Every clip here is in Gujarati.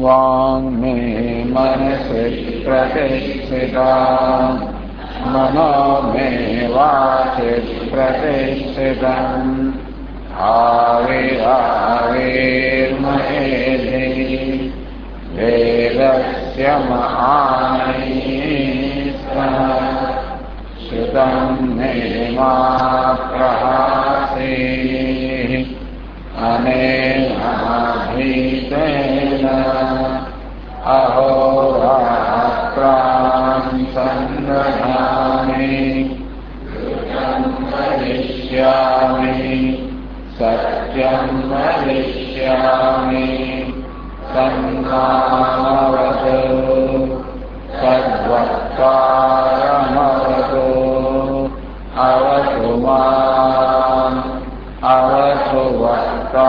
वाङ्मे मनसि प्रतिष्ठिता मनो मे वाचि प्रतिष्ठितम् आविराविर्महेधि वेदस्य महानीस्तः श्रुतं मे मा प्रहासीः अनेनाधीतेन अहोरात्रां सन्दधामि वदिष्यामि सत्यं वदिष्यामि तन्मामवतु तद्वक्तारमवतु अवतु माम् अवतु वक्तारमवतु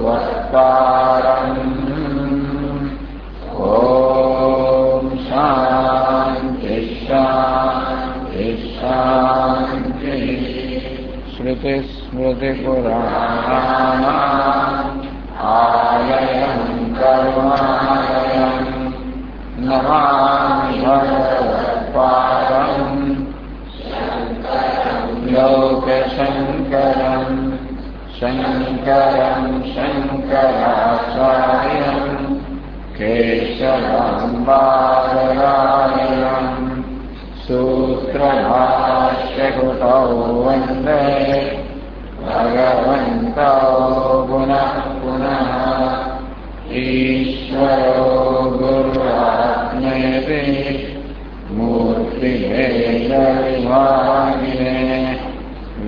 वक्तारम् ॐ शान्ति शान्ति शान्तिः श्रुतिस्मृतिपुराणानाम् आलयं करुणालयं नमामि भगवत्पादम् लोकशङ्करं शङ्करं शङ्कराचार्यं केशवं बादरायणं सूत्रभाष्यकृतौ वन्दे भगवन्तौ पुनः पुनः ईश्वरो गुरुरात्मेति मूर्तिभेदविभागिने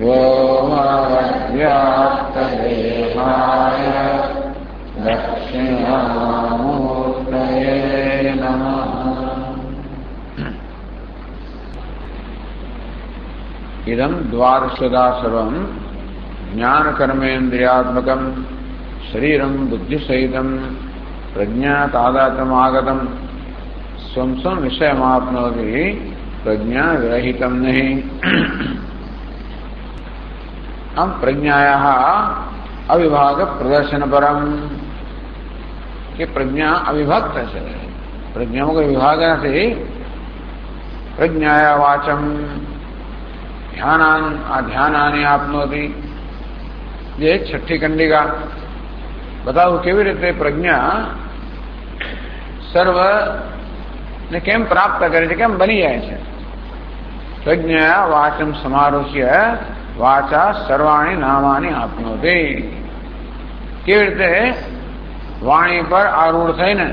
व्योमवद्व्याप्तदेहाय दक्षिणामूर्तये नमः। इदं द्वादशदा सर्वं ज्ञानकर्मेन्द्रियात्मकं शरीरं बुद्धिसहितं प्रज्ञातादात्म्यमागतं स्वं स्वं विषयमाप्नोति प्रज्ञा विरहितं नहीं। हम प्रज्ञायाः अविभाग प्रदर्शन परम कि प्रज्ञा अविभक्त है, प्रज्ञाओं के विभाग से प्रज्ञाया वाचम ध्यानानि आपनोति। ये छठी कंडिका बताओ केवी रीते प्रज्ञा सर्व ने केम प्राप्त करे छे, केम बनी जाए छे। प्रज्ञा वाचम समारोह्य वाचा सर्वाणी नामानि आपनोति। केवी रीते वाणी पर आरूढ़ थईने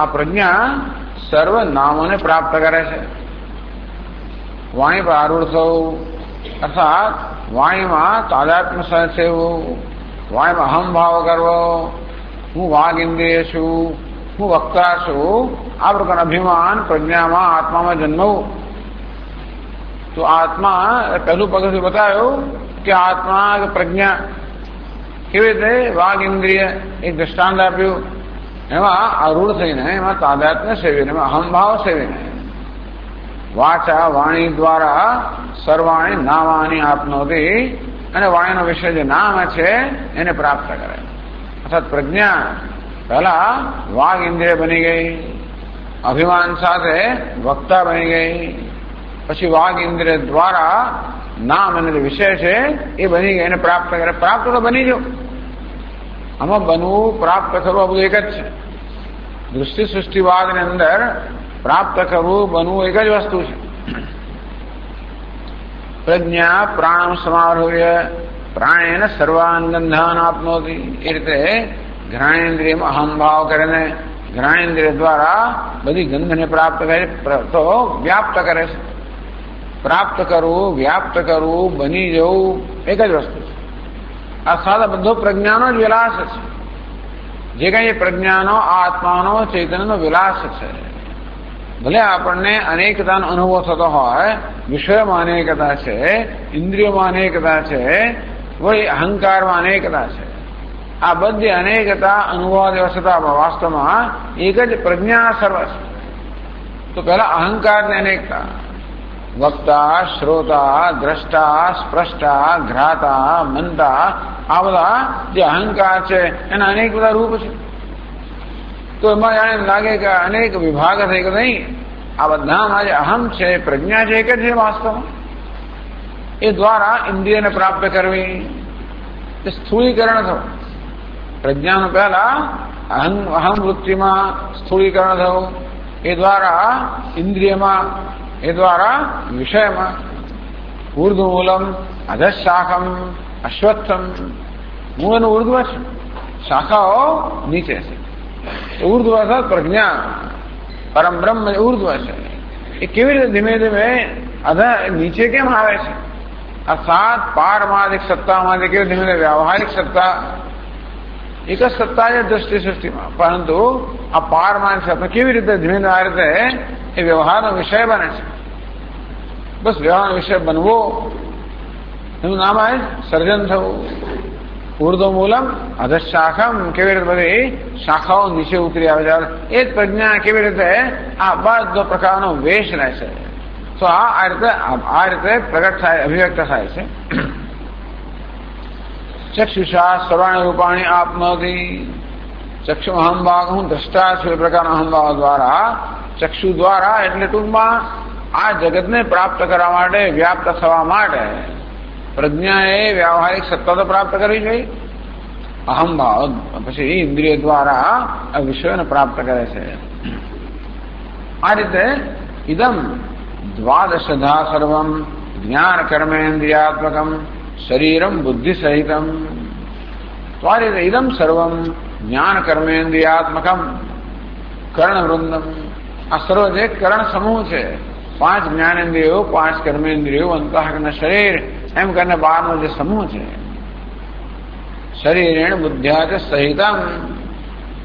आ प्रज्ञा सर्व नामों ने प्राप्त करे छे। वाणी पर आरूढ़ थवुं अर्थात वाणी में तादात्म्य सेवुं, वाणी में अहम भाव करवो, हूँ वाग इंद्रिय छू, हूँ वक्ता छू, आ प्रकार अभिमान प्रज्ञा में आत्मा में जन्मवुं। तो आत्मा पहलू पगथિયું बतायो कि आत्मा प्रज्ञा केवी रीते वाग इंद्रिय एक दृष्टांत आप्યું। एमां आरूढ़ थईने एमां तादात्म्य सेवीने एमां अहम भाव सेवीने वाचा वाणी द्वारा सर्वाणी नामानि आपनोति अने वाणीनो विषय जे नाम छे एने प्राप्त करे। अर्थात प्रज्ञा पहला वाग इंद्रिय बनी गई, अभिमान साथे वक्ता बनी गई, पछी वाग इंद्रिय द्वारा नाम एने विषय छे ए बनी गई, एने प्राप्त करे। प्राप्त तो बनी जो आमां बनवुं प्राप्त करवुं आ बधुं एक ज छे। दृष्टि सृष्टिवाद ने अंदर प्राप्त करवुं बनवुं एक ज वस्तु छे। प्रज्ञा प्राणं समारोह्य प्राणेन सर्वान् गन्धान् आपनोति। ए रीते घ्राणेन्द्रियमां अहम भाव करीने घ्राणेन्द्रिय द्वारा बधी गंधने प्राप्त करे तो व्याप्त करे। प्राप्त करवुं व्याप्त करवुं बनी जवुं एक ज वस्तु छे। आ सादा बधो प्रज्ञानो ज विलास छे। जे कई प्रज्ञानो आत्मानो चैतन्यनो विलास छे। भले आपने अनेकतानो अनुभव थतो होय, विषयमां अनेकता छे, इंद्रियोमां अनेकता छे, वही अहंकारमां अनेकता छे। आ बधी अनेकता अनुभवादी वस्तुता वास्तवमां एक ज प्रज्ञा सर्व छे। तो पहला अहंकार ने अनेकता, वक्ता, श्रोता, द्रष्टा, स्प्रष्टा, घ्राता, मनता, आ बधा जे अहंकार छे एना अनेक बधा रूप छे। તો એમાં જાણે એમ લાગે કે અનેક વિભાગ થઈ કે નહીં, આ બધામાં જે અહમ છે, પ્રજ્ઞા છે, એક જ છે વાસ્તવમાં. એ દ્વારા ઇન્દ્રિયને પ્રાપ્ત કરવી એ સ્થૂળીકરણ થયું. પ્રજ્ઞાનું પહેલા અહમ વૃત્તિમાં સ્થૂળીકરણ થયું, એ દ્વારા ઇન્દ્રિયમાં, એ દ્વારા વિષયમાં. ઉર્ધ્વમૂલમ અધશાખમ અશ્વત્થમ. મૂળનું ઉર્ધ્વ છે, શાખાઓ નીચે છે. ઉર્ધ્વ અર્થાત પ્રજ્ઞા, પરમ બ્રહ્મ ઉર્ધ્વ છે. એ કેવી રીતે ધીમે ધીમે નીચે કેમ આવે છે? અર્થાત પારમાર્થિક સત્તામાંથી કેવી ધીમે ધીમે વ્યવહારિક સત્તા, એક જ સત્તા છે દ્રષ્ટિ સૃષ્ટિમાં, પરંતુ આ પારમાર્થિક સત્તા કેવી રીતે ધીમે ધીમે આ રીતે એ વ્યવહારનો વિષય બને છે. બસ વ્યવહારનો વિષય બનવો એનું નામ આવે સર્જન થવું. ઉર્ધ્વમૂલમ અધશાખમ, કેવી રીતે બધી શાખાઓ નીચે ઉતરી આવે છે. એ જ પ્રજ્ઞા કેવી રીતે આ બધો પ્રકારનો વેશ રહે છે. તો આ રીતે પ્રગટ થાય, અભિવ્યક્ત થાય છે. ચક્ષુષા સર્વાણી રૂપાણી આપનોતી. ચક્ષુ અહમભાગ, હું દ્રષ્ટા છું, એ પ્રકારના અહમભાવ દ્વારા, ચક્ષુ દ્વારા એટલે ટૂંકમાં આ જગતને પ્રાપ્ત કરવા માટે, વ્યાપ્ત થવા માટે પ્રજ્ઞાએ વ્યવહારિક સત્તા તો પ્રાપ્ત કરવી જોઈએ. અહમભાવ પછી ઇન્દ્રિય દ્વારા આ વિષયોને પ્રાપ્ત કરે છે. આ રીતે ઇદમ દ્વાદશધા સર્વમ જ્ઞાન કર્મેન્દ્રિયાત્મકમ શરીરમ બુદ્ધિ સહિતમ. તો આ રીતે ઇદમ સર્વમ જ્ઞાન કર્મેન્દ્રિયાત્મકમ કર્ણવૃંદમ. આ સર્વ જે કરણ સમૂહ છે, 5 જ્ઞાનેન્દ્રિયો, 5 કર્મેન્દ્રિયો, અંતઃકરણ, શરીર, એમ કરીને 12નો જે સમૂહ છે. શરીરેણ બુદ્ધ્યા સહિતમ.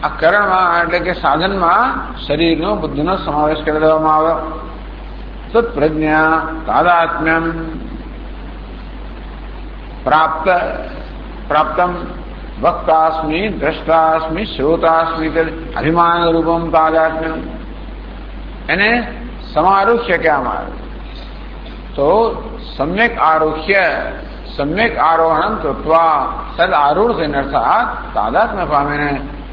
આ કરણમાં એટલે કે સાધનમાં શરીરનો, બુદ્ધિનો સમાવેશ કરી દેવામાં આવ્યો. તત્પ્રજ્ઞા તાદાત્મ્યમ પ્રાપ્તમ વક્તાસ્મિ દ્રષ્ટાસ્મિ શ્રોતાસ્મિ અભિમાન રૂપમ તાદાત્મ્યમ. એને સમારુહ્ય કહેવામાં આવે. તો સમ્યક આરુહ્ય, સમ્યક આરોહણ કૃત્વા સદ આરૂઢ થઈને અર્થાત તાદાત્મ્ય પામીને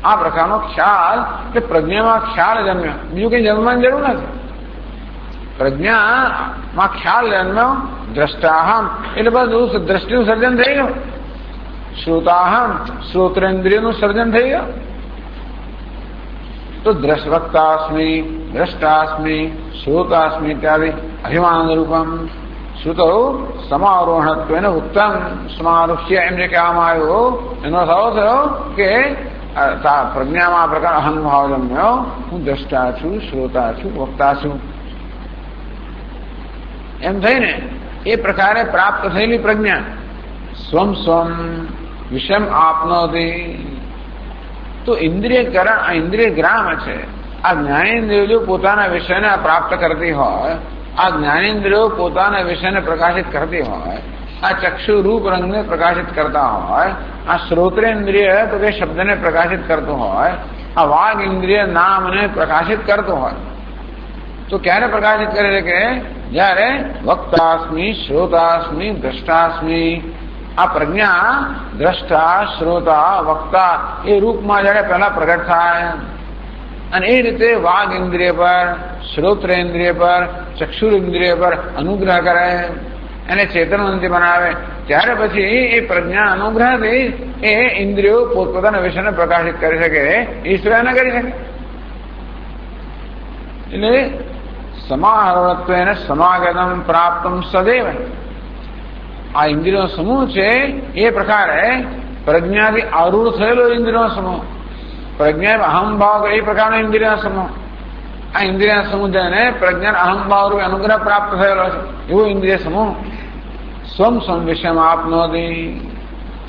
આ પ્રકારનો ખ્યાલ કે પ્રજ્ઞામાં ખ્યાલ જન્મ્યો. બીજું કઈ જન્મવાની જરૂર નથી. પ્રજ્ઞામાં ખ્યાલ જન્મ્યો. દ્રષ્ટાહમ એટલે બધું દ્રષ્ટિનું સર્જન થઈ ગયું. શ્રોતાહમ શ્રોત્રેન્દ્રિયનું સર્જન થઈ ગયું. તો વક્તાસ્મિ દ્રષ્ટાસ્મિ શ્રોતાસ્મિ ઇત્યાદિ અભિમાન રૂપમ. શું તો સમારોહણત્વ એને ઉત્તમ સમારુહ્ય એમ જે કહેવામાં આવ્યું, એનો અર્થ આવો થયો કે પ્રજ્ઞામાં આ પ્રકાર અહંભાવ જમ્યો. હું દ્રષ્ટા છું, શ્રોતા છું, વક્તા છું, એમ થઈને એ પ્રકારે પ્રાપ્ત થયેલી પ્રજ્ઞા સ્વમ સ્વમ વિષમ આપનોતી. તો ઇન્દ્રિયકરણ, આ ઇન્દ્રિય ગ્રામ છે. આ જ્ઞાનેન્દ્રિયો પોતાના વિષયને પ્રાપ્ત કરતી હોય, આ જ્ઞાનેન્દ્રિયો પોતાના વિષયને પ્રકાશિત કરતી હોય, આ ચક્ષુ રૂપ રંગને પ્રકાશિત કરતા હોય, આ શ્રોત્રેન્દ્રિય તો કે શબ્દને પ્રકાશિત કરતું હોય, આ વાગ ઇન્દ્રિય નામને પ્રકાશિત કરતું હોય. તો ક્યારે પ્રકાશિત કરે છે કે જ્યારે વક્તાસ્મિ શ્રોતાસ્મિ દ્રષ્ટાસ્મિ, આ પ્રજ્ઞા દ્રષ્ટા શ્રોતા વક્તા એ રૂપમાં જયારે પહેલા પ્રગટ થાય અને એ રીતે વાગ ઇન્દ્રિય પર, શ્રોત્રેન્દ્રિય પર, ચક્ષુરેન્દ્રિય પર અનુગ્રહ કરે, એને ચેતનવંતી બનાવે, ત્યારે પછી એ પ્રજ્ઞા અનુગ્રહથી એ ઇન્દ્રિયો પોતપોતાના વિષયને પ્રકાશિત કરી શકે, ઈશ્વર ન કરી શકે. એટલે સમાહરણત્વેન સમાગતમ પ્રાપ્તમ સદૈવ. આ ઇન્દ્રિયો સમૂહ છે એ પ્રકારે પ્રજ્ઞાથી આરૂઢ થયેલો ઇન્દ્રિયો સમૂહ. પ્રજ્ઞા અહમભાવ એ પ્રકારનો ઇન્દ્રિય સમૂહ. આ ઇન્દ્રિય સમૂહ જેને પ્રજ્ઞા અહમભાવ રૂપે અનુગ્રહ પ્રાપ્ત થયેલો છે એવો ઇન્દ્રિય સમૂહ સ્વમ સ્વમ વિષયમ આપનોતી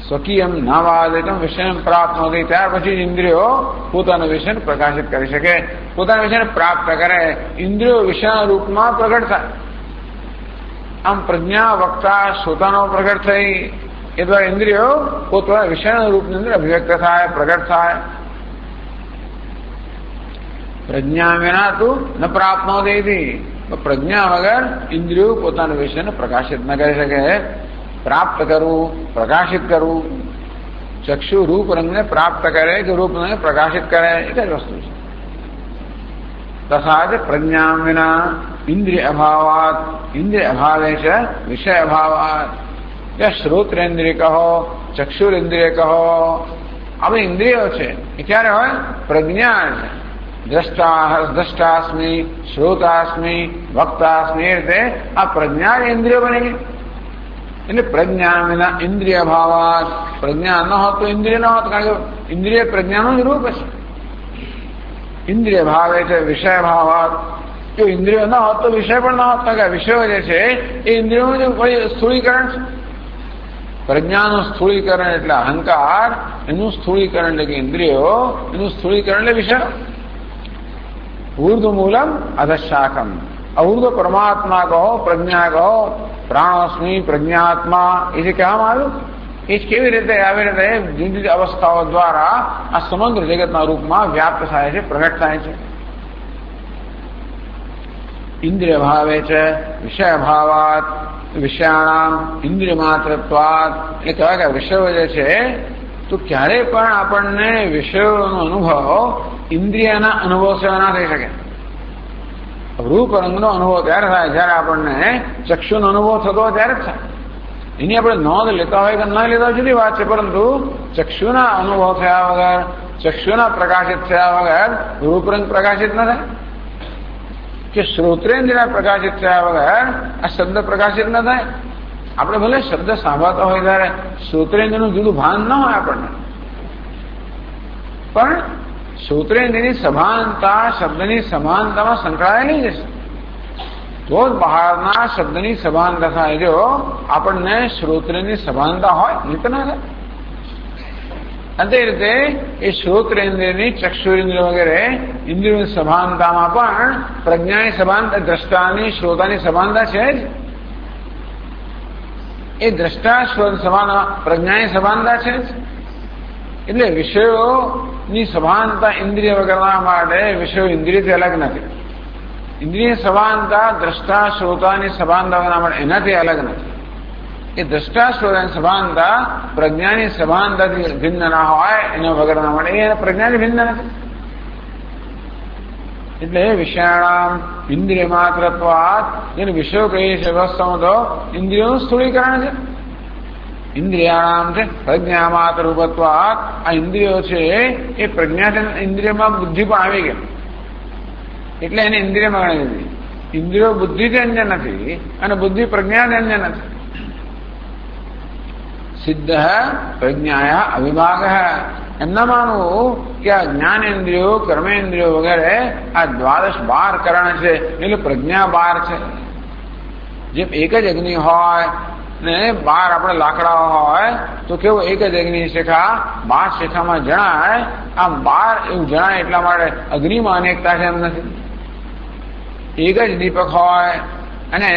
સ્વકીયમ નાવાદિતમ વિષયમ પ્રાપ્નોતી. ત્યાર પછી ઇન્દ્રિયો પોતાના વિષયને પ્રકાશિત કરી શકે, પોતાના વિષયને પ્રાપ્ત કરે, ઇન્દ્રિયો વિષયના રૂપમાં પ્રગટ થાય. આમ પ્રજ્ઞા વક્તા શ્રોતાનો પ્રગટ થઈ એ દ્વારા ઇન્દ્રિયો પોતાના વિષયના રૂપની અંદર અભિવ્યક્ત થાય, પ્રગટ થાય. પ્રજ્ઞા વિના તું ન પ્રાપ્નોતી. પ્રજ્ઞા વગર ઇન્દ્રિયો પોતાના વિષયને પ્રકાશિત ન કરી શકે. પ્રાપ્ત કરવું, પ્રકાશિત કરવું, ચક્ષુ રૂપ રંગને પ્રાપ્ત કરે કે રૂપ રંગને પ્રકાશિત કરે, એક જ વસ્તુ છે. तथा च प्रज्ञा विना इंद्रिय अभावात, इंद्रिय अभावे च विषय अभावात। या श्रोत्रेन्द्रिय कहो, चक्षुरेन्द्रिय कहो, अब इंद्रियो छे એ ક્યારે હોય? પ્રજ્ઞા છે। દ્રષ્ટાસ્મિ, શ્રોતાસ્મિ, વક્તાસ્મિ, એ રીતે આ પ્રજ્ઞા ઇન્દ્રિયો બની ગઈ। એટલે પ્રજ્ઞા વિના ઇન્દ્રિય અભાવાત, પ્રજ્ઞા ન હોત તો ઇન્દ્રિય ન હોત, કારણ કે ઇન્દ્રિય પ્રજ્ઞાનું જ રૂપ છે। ઇન્દ્રિય ભાવે છે વિષય ભાવાત, જો ઇન્દ્રિયો ન હોત તો વિષય પણ ન હોત, કારણ કે વિષયો જે છે એ ઇન્દ્રિયોનું જે સ્થૂળીકરણ છે। પ્રજ્ઞાનું સ્થૂળીકરણ એટલે અહંકાર, એનું સ્થૂળીકરણ એટલે કે ઇન્દ્રિયો, એનું સ્થૂળીકરણ એટલે વિષય। ऊर्ध्व मूलम अधशाखम, अऊर्ध्व परमात्मा कहो, प्रज्ञा कहो, प्राणोस्मी, प्रज्ञात्मा, એ કહેવામાં આવ્યું। એ કેવી રીતે આવી રીતે જુદી જુદી અવસ્થાઓ દ્વારા આ સમગ્ર જગતના રૂપમાં વ્યાપ્ત થાય છે, પ્રગટ થાય છે। ઇન્દ્રિય ભાવે છે વિષય ભાવાત, વિષયાણામ ઇન્દ્રિય માત્રત્વાત, એટલે કહેવાય કે વિષયો જે છે તો ક્યારેય પણ આપણને વિષયોનો અનુભવ ઇન્દ્રિયના અનુભવ સેવા ના થઈ શકે। રૂપ રંગનો અનુભવ ત્યારે થાય જયારે આપણને ચક્ષુનો અનુભવ થતો હોય ત્યારે જ થાય। એની આપણે નોંધ લેતા હોય કે ન લેતા હોય જુદી વાત છે, પરંતુ ચક્ષુના અનુભવ થયા વગર, ચક્ષુના પ્રકાશિત થયા વગર રૂપરંગ પ્રકાશિત ન થાય, કે શ્રોત્રેન્દ્રિય પ્રકાશિત થયા વગર આ શબ્દ પ્રકાશિત ન થાય। આપણે ભલે શબ્દ સાંભળતા હોય ત્યારે શ્રોત્રેન્દ્રનું જુદું ભાન ન હોય આપણને, પણ શ્રોત્રેન્દ્રની સભાનતા શબ્દની સમાનતામાં સંકળાયેલી જશે, તો જ બહારના શબ્દની સભાનતા થાય। જો આપણને શ્રોત્રેન્દ્રની સભાનતા હોય નહીં તો ના થાય। તે રીતે એ શ્રોત્રેન્દ્રની, ચક્ષુરેન્દ્ર વગેરે ઇન્દ્રિયોની સભાનતામાં પણ પ્રજ્ઞાની સભાનતા, દ્રષ્ટાની, શ્રોતાની સભાનતા છે જ। એ દ્રષ્ટા શ્રોત સમાન પ્રજ્ઞાની સભાનતા છે જ। એટલે વિષયોની સભાનતા ઇન્દ્રિય વગરના માટે વિષયો ઇન્દ્રિયથી અલગ નથી। ઇન્દ્રિય સભાનતા દ્રષ્ટા શ્રોતાની સભાનતા વગરના માટે એનાથી અલગ નથી। એ દ્રષ્ટા શ્રોતાની સભાનતા પ્રજ્ઞાની સભાનતાથી ભિન્ન ના હોય એના વગરના માટે એ પ્રજ્ઞાથી ભિન્ન નથી। એટલે વિષયાણામ ઇન્દ્રિય માત્રત્વાત, જેને વિષયો કહીએ છીએ વ્યવસ્થામાં તો ઇન્દ્રિયોનું સ્થૂળીકરણ છે। ઇન્દ્રિયાણામ છે પ્રજ્ઞા માત્ર રૂપત્વાત, આ ઇન્દ્રિયો છે એ પ્રજ્ઞા ઇન્દ્રિયમાં બુદ્ધિ પણ આવી ગઈ એટલે એને ઇન્દ્રિયમાં ગણી દીધી। ઇન્દ્રિયો બુદ્ધિથી અન્ય નથી અને બુદ્ધિ પ્રજ્ઞાથી અન્ય નથી। સિદ્ધ પ્રજ્ઞાયા અવિભાગ, એમ ના માનવું કે આ જ્ઞાનેન્દ્રિયો, કર્મેન્દ્રિયો વગેરે આ દ્વાદશ 12 કરણ છે એટલે પ્રજ્ઞા 12 છે। જેમ એક જ અગ્નિ હોય ને 12 આપણે લાકડાઓ હોય તો કેવું એક જ અગ્નિ શેખા 12 શેખામાં જણાય, આમ 12 એવું જણાય એટલા માટે અગ્નિમાં અનેકતા છે એમ નથી। એક જ દીપક હોય અને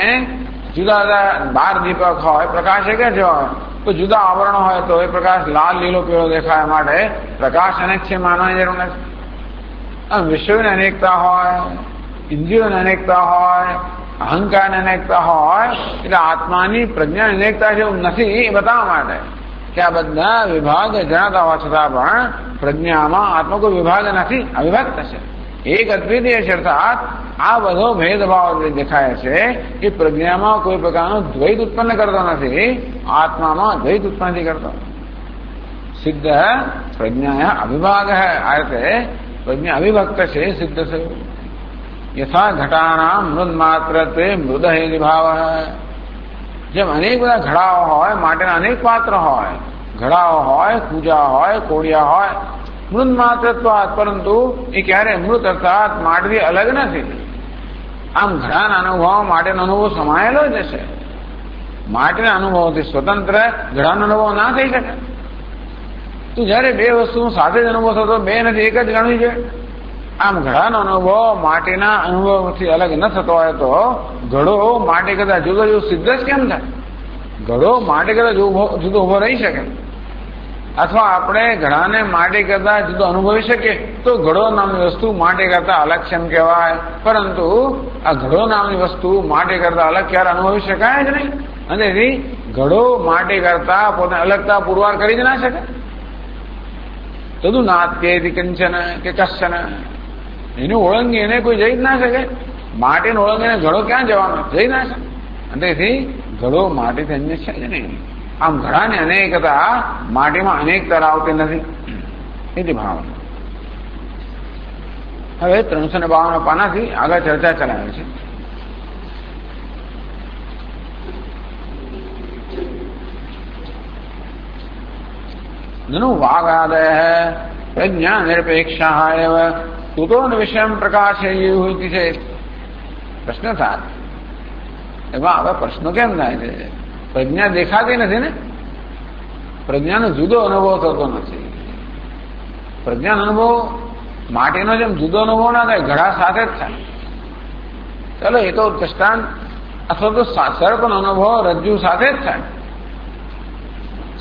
જુદા જુદા 12 દીપક હોય, પ્રકાશ એક જ હોય તો જુદા આવરણ હોય તો એ પ્રકાશ લાલ, લીલો, પીળો દેખાય માટે પ્રકાશ અનેક છે માનવાની જરૂર નથી। આમ વિષયોની અનેકતા હોય, ઇન્દ્રિયોની અનેકતા હોય, અહંકારની અનેકતા હોય, એટલે આત્માની પ્રજ્ઞાની અનેકતા છે એવું નથી એ બતાવવા માટે કે આ બધા વિભાગ જણાતા હોવા છતાં પણ પ્રજ્ઞામાં આત્મા કોઈ વિભાગ નથી, અવિભક્ત છે, એક અદ્વિતીય છે। અર્થાત આ બધો ભેદભાવ દેખાય છે એ પ્રજ્ઞામાં કોઈ પ્રકારનો દ્વૈત ઉત્પન્ન કરતો નથી, આત્મામાં દ્વૈત ઉત્પન્ન નથી કરતો। સિદ્ધ પ્રજ્ઞા અવિભાગ હૈ, આ રીતે પ્રજ્ઞા અવિભક્ત છે, સિદ્ધ છે। યથા ઘટાના મૃદ માત્ર તે મૃદ હે ભાવ, જેમ અનેક બધા ઘડાઓ હોય માટેના અનેક પાત્ર હોય, ઘડાઓ હોય, પૂજા હોય, કોડિયા હોય, મૃદ માત્રત્વાત, પરંતુ એ ક્યારે મૃત અર્થાત માટથી અલગ નથી। આમ ઘડાના અનુભવ માટેનો અનુભવ સમાયેલો જ છે, માટીના અનુભવથી સ્વતંત્ર ઘડાનો અનુભવ ના થઈ શકે। તો જયારે બે વસ્તુ સાથે જ અનુભવ થતો, બે નથી એક જ ગણવી જોઈએ। આમ ઘડાનો અનુભવ માટીના અનુભવથી અલગ ન થતો હોય તો ઘડો માટી કરતા જુદો જુદો સિદ્ધ જ કેમ થાય? ઘડો માટી કરતા જુદો ઉભો રહી શકે, અથવા આપણે ઘડાને માટી કરતા જુદો અનુભવી શકીએ તો ઘડો નામની વસ્તુ માટી કરતા અલગ છે એમ કહેવાય। પરંતુ આ ઘડો નામની વસ્તુ માટી કરતા અલગ ક્યારે અનુભવી શકાય જ નહીં, અને એથી ઘડો માટી કરતા પોતે અલગતા પુરવાર કરી જ ના શકે। તદુ નાત્યેતિ કંચન કે કશ્ચન, એનું ઓળંગી એને કોઈ જઈ જ ના શકે. માટીને ઓળંગીને ઘડો ક્યાં જવાનો? જઈ ના શકે. તેથી ઘડો માટીથી અન્ય છે જ નહીં. આમ ઘડાની અનેકતા માટીમાં અનેકતા આવતી નથી. એથી ભાવના. હવે 352 પાનાથી આગળ ચર્ચા ચલાવે છે. નનુ વાગાદય પ્રજ્ઞા નિરપેક્ષા એવ કુતો વિષય પ્રકાશેયુઃ છે પ્રશ્ન થાય. એમાં હવે પ્રશ્નો કેમ થાય છે? પ્રજ્ઞા દેખાતી નથી ને, પ્રજ્ઞાનો જુદો અનુભવ થતો નથી. પ્રજ્ઞાનો અનુભવ માટીનો જેમ જુદો અનુભવ ના થાય, ઘડા સાથે જ થાય. ચાલો એ તો દ્રષ્ટાંત. અથવા તો સર્પનો અનુભવ રજ્જુ સાથે જ થાય.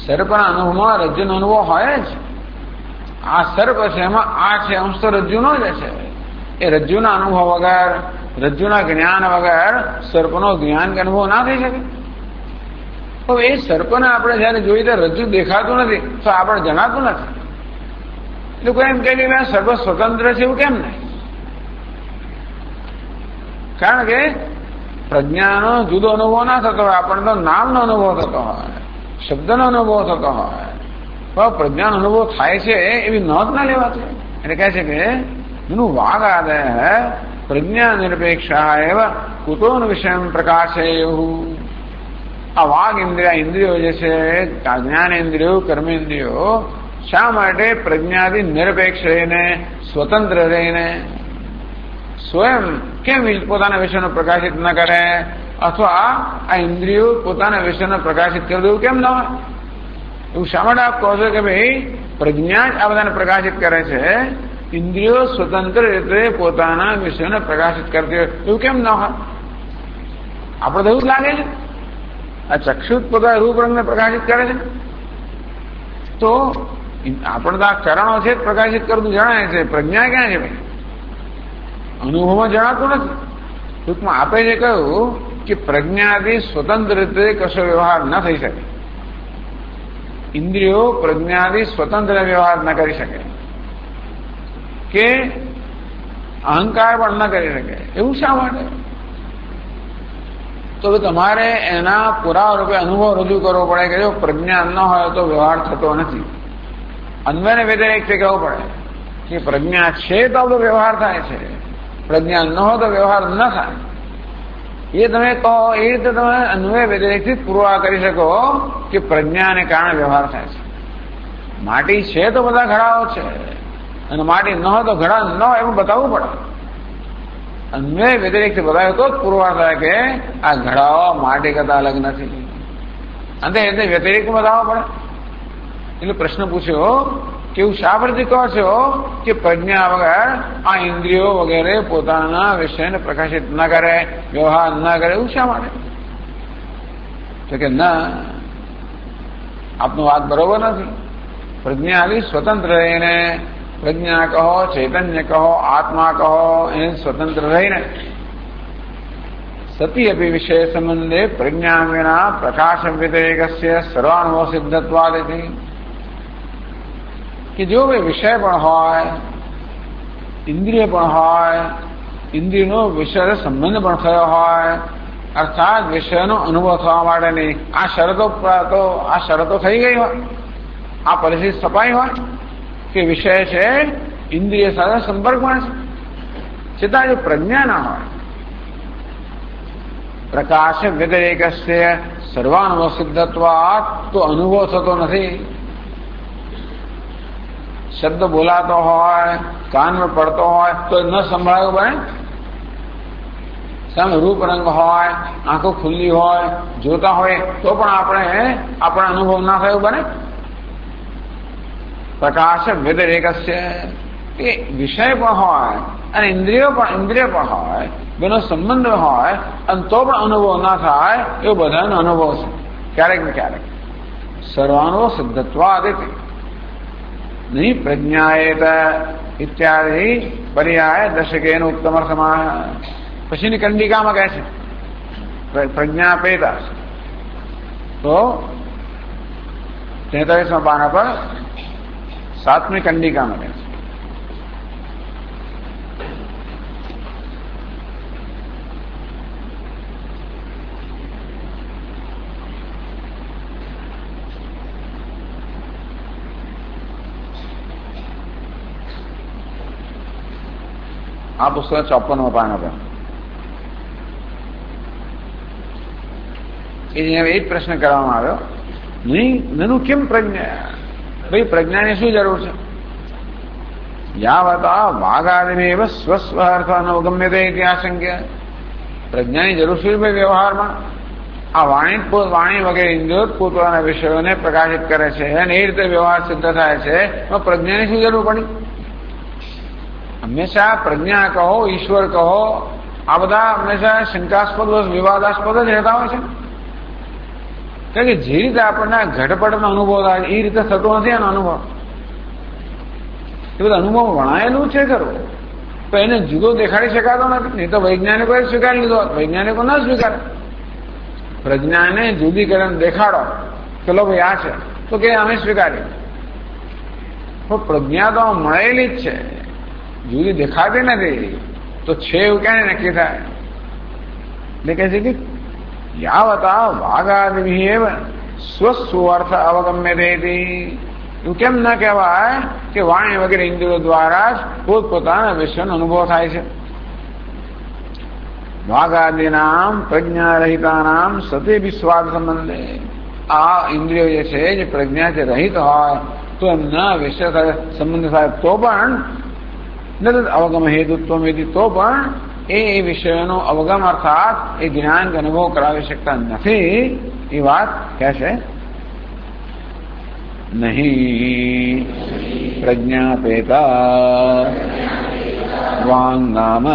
સર્પના અનુભવમાં રજ્જુનો અનુભવ હોય જ. આ સર્પ છે, એમાં આ છે અંશ તો રજ્જુનો જ છે. એ રજ્જુના અનુભવ વગર, રજ્જુના જ્ઞાન વગર સર્પનો જ્ઞાન કે અનુભવ ના થઈ શકે. તો એ સર્પને આપણે જયારે જોઈએ ત્યારે રજ્જુ દેખાતું નથી, તો આપણે જણાતું નથી. એટલે કોઈ એમ કહે કે સર્પ સ્વતંત્ર છે, એવું કેમ નહીં? કારણ કે પ્રજ્ઞાનો જુદો અનુભવ ના થતો હોય, આપણને તો નામનો અનુભવ થતો હોય, શબ્દનો અનુભવ થતો હોય, પણ પ્રજ્ઞાનો અનુભવ થાય છે એવી નોંધ ના લેવાતી. એટલે કહે છે કે એનું વાગ આદય પ્રજ્ઞા નિરપેક્ષા એવ કુતો વિષય પ્રકાશે એવું. આ વાગ ઇન્દ્રિયો જે છે, જ્ઞાનેન્દ્રિયો, કર્મેન્દ્રિયો શા માટે પ્રજ્ઞાથી નિરપેક્ષ રહીને, સ્વતંત્ર રહીને સ્વયં કેમ પોતાના વિષયનો પ્રકાશિત ન કરે? અથવા આ ઇન્દ્રિયો પોતાના વિષયનો પ્રકાશિત કરી દેવું કેમ ન હોય? એવું શા માટે આપ કહો છો કે ભાઈ પ્રજ્ઞા જ આ બધાને પ્રકાશિત કરે છે, ઇન્દ્રિયો સ્વતંત્ર રીતે પોતાના વિષયને પ્રકાશિત કરતી હોય, એવું કેમ ન હોય? આપણે તો એવું જ લાગે છે. આ ચક્ષુ પોતાના રૂપ રંગને પ્રકાશિત કરે છે, તો આપણે તો આ ચરણો છે પ્રકાશિત કરતું જણાય છે. પ્રજ્ઞા ક્યાં છે ભાઈ? અનુભવમાં જણાતું નથી. ટૂંકમાં આપે જે કહ્યું કે પ્રજ્ઞાથી સ્વતંત્ર રીતે કશો વ્યવહાર ન થઈ શકે. ઇન્દ્રિયો પ્રજ્ઞાથી સ્વતંત્ર વ્યવહાર ન કરી શકે, કે અહંકાર પણ ન કરી શકે. એવું શા માટે? તો તમારે એના પુરાવા રૂપે અનુભવ રજૂ કરવો પડે કે જો પ્રજ્ઞા ન હોય તો વ્યવહાર થતો નથી. અન્વયને વ્યતિરેકથી કહેવું પડે કે પ્રજ્ઞા છે તો વ્યવહાર થાય છે, પ્રજ્ઞા ન હોય તો વ્યવહાર ન થાય. એ તમે કહો એ રીતે તમે અન્વય વ્યતિરેકથી પુરવા કરી શકો કે પ્રજ્ઞાને કારણે વ્યવહાર થાય છે. માટી છે તો બધા ઘડાઓ છે, અને માટી ન હોય તો ઘડા ન હોય એવું બતાવવું પડે. અન્વય વ્યતિરેકથી બતાવ્યો તો જ પુરવાર થાય કે આ ઘડાઓ માટી કરતા અલગ નથી. અંતે એટલે વ્યતિરેક બતાવવો પડે. એટલે પ્રશ્ન પૂછ્યો કે એવું શા પરથી કહો છો કે પ્રજ્ઞા વગર આ ઇન્દ્રિયો વગેરે પોતાના વિષયને પ્રકાશિત ન કરે, વ્યવહાર ન કરે, એવું શા માટે? તો કે ના, આપનો વાત બરોબર નથી. પ્રજ્ઞા સ્વતંત્ર રહીને, પ્રજ્ઞા કહો, ચૈતન્ય કહો, આત્મા કહો, એને સ્વતંત્ર રહીને સતી અપી વિષય સંબંધે પ્રજ્ઞા વિના પ્રકાશ વ્યતિરેકસ્ય સર્વાનુભવ સિદ્ધત્વાદિથી. કે જો ભાઈ વિષય પણ હોય, ઇન્દ્રિય પણ હોય, ઇન્દ્રિયનો વિષય સંબંધ પણ થયો હોય, અર્થાત વિષયનો અનુભવ થવા માટેની આ શરતો થઈ ગઈ હોય, આ પરિસ્થિતિ સ્થપાઈ હોય કે વિષય છે ઇન્દ્રિય સાથે સંપર્કમાં છે, છતાં જો પ્રજ્ઞા ના હોય, પ્રકાશ વ્યતિરેકસ્ય સર્વાનુભવ સિદ્ધત્વાત, તો અનુભવ થતો નથી. શબ્દ બોલાતો હોય, કાનમાં પડતો હોય તો ન સંભળાયું બને. સામે રૂપ રંગ હોય, આંખો ખુલ્લી હોય, જોતા હોય તો પણ આપણે અનુભવ ના થયો બને. પ્રકાશ વ્યતિરેકસ્ય, એ વિષય પણ હોય અને ઇન્દ્રિય પણ હોય, બેનો સંબંધ હોય અને તો પણ અનુભવ ના થાય, એવો બધાનો અનુભવ છે ક્યારેક ને ક્યારેક. સર્વાનુભવ સિદ્ધત્વાદિતિ નહીં પ્રજ્ઞાએત ઇત્યાદિ પર્યાય દશકેન ઉત્તમર્થમાં. પછીની કંડિકામાં કહે છે પ્રજ્ઞા પેતા. તો 43મા પાના પર 7મી કંડિકામાં કહે છે આ પુસ્તક 54 પાન હતા. એ જ પ્રશ્ન કરવામાં આવ્યો, નહીં નનું કેમ પ્રજ્ઞા? ભાઈ પ્રજ્ઞાની શું જરૂર છે? યાવતા વાઘાદિમેવ સ્વસ્વ અર્થ અનવગમ્યતે ઇતિ આશંક્ય. પ્રજ્ઞાની જરૂર શું ભાઈ વ્યવહારમાં? આ વાણી વગેરે ઇન્દ્રિયો પોતાના વિષયોને પ્રકાશિત કરે છે અને એ રીતે વ્યવહાર સિદ્ધ થાય છે. તો પ્રજ્ઞાની શું જરૂર પડી? હંમેશા પ્રજ્ઞા કહો, ઈશ્વર કહો, આ બધા હંમેશા શંકાસ્પદ વિવાદાસ્પદ જ રહેતા હોય છે. કારણ કે જે રીતે આપણને ઘટપટનો અનુભવ થાય એ રીતે થતો નથી એનો અનુભવ. એ બધો અનુભવ વણાયેલું છે ખરું, તો એને જુદો દેખાડી શકાતો નથી. નહીં તો વૈજ્ઞાનિકોએ સ્વીકારી લીધો, વૈજ્ઞાનિકો ન સ્વીકારે. પ્રજ્ઞાને જુદી કરીને દેખાડો, ચલો ભાઈ આ છે, તો કે અમે સ્વીકારી. તો પ્રજ્ઞા તો મળેલી જ છે, જુદી દેખાતી નથી. તો છે એવું ક્યાં નક્કી થાય? એટલે કહે છે કે યાવતા વાઘાદિભિએવ સ્વસ્વર્થ અવગમ્યતે. એવું કેમ ન કહેવાય કે વાણી વગેરે ઇન્દ્રિયો દ્વારા જ પોતપોતાના વિષયનો અનુભવ થાય છે? વાઘાદિનામ પ્રજ્ઞારહિતાનામ સતે વિસ્વાદ સંબંધે. આ ઇન્દ્રિયો જે છે, જે પ્રજ્ઞાથી રહિત હોય તો એમના વિષય સંબંધ થાય તો પણ અવગમ હેતુત્વ તો પણ એ વિષયોનો અવગમ અર્થાત એ જ્ઞાન કે અનુભવ કરાવી શકતા નથી. એ વાત કહેશે નહીં. પ્રજ્ઞાપેતા વાંગ નામ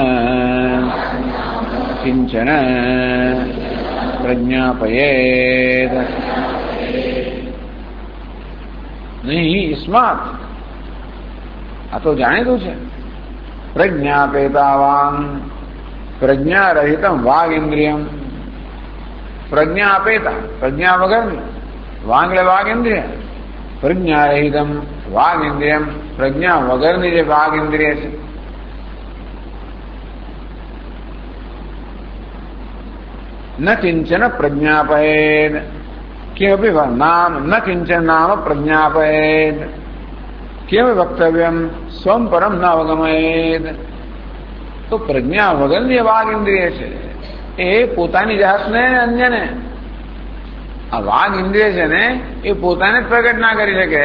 કિંચન પ્રજ્ઞાપયેત નહીં. ઇસ્માત આ તો જાણીતું છે. પ્રજ્ઞાપેતા વાંગ, પ્રજ્ઞા રહિતમ વાઘ ઇન્દ્રિયમ. પ્રજ્ઞા અપેતા, પ્રજ્ઞા વગરની, વાંગ એટલે વાઘ ઇન્દ્રિય. પ્રજ્ઞા રહિતમ વાઘ ઇન્દ્રિયમ, પ્રજ્ઞા વગરની જે વાઘ ઇન્દ્રિય છે. ન કિંચન પ્રજ્ઞાપયેદ કિમપી નામ ન કિંચન નામ પ્રજ્ઞાપયેદ કેમ વક્તવ્યમ સ્વમ પરમ ન અવગમયેદ. તો પ્રજ્ઞા વગરની વાઘ ઇન્દ્રિય છે એ પોતાની જાતને અન્યને, આ વાઘ ઇન્દ્રિય છે ને એ પોતાને જ પ્રગટ ના કરી શકે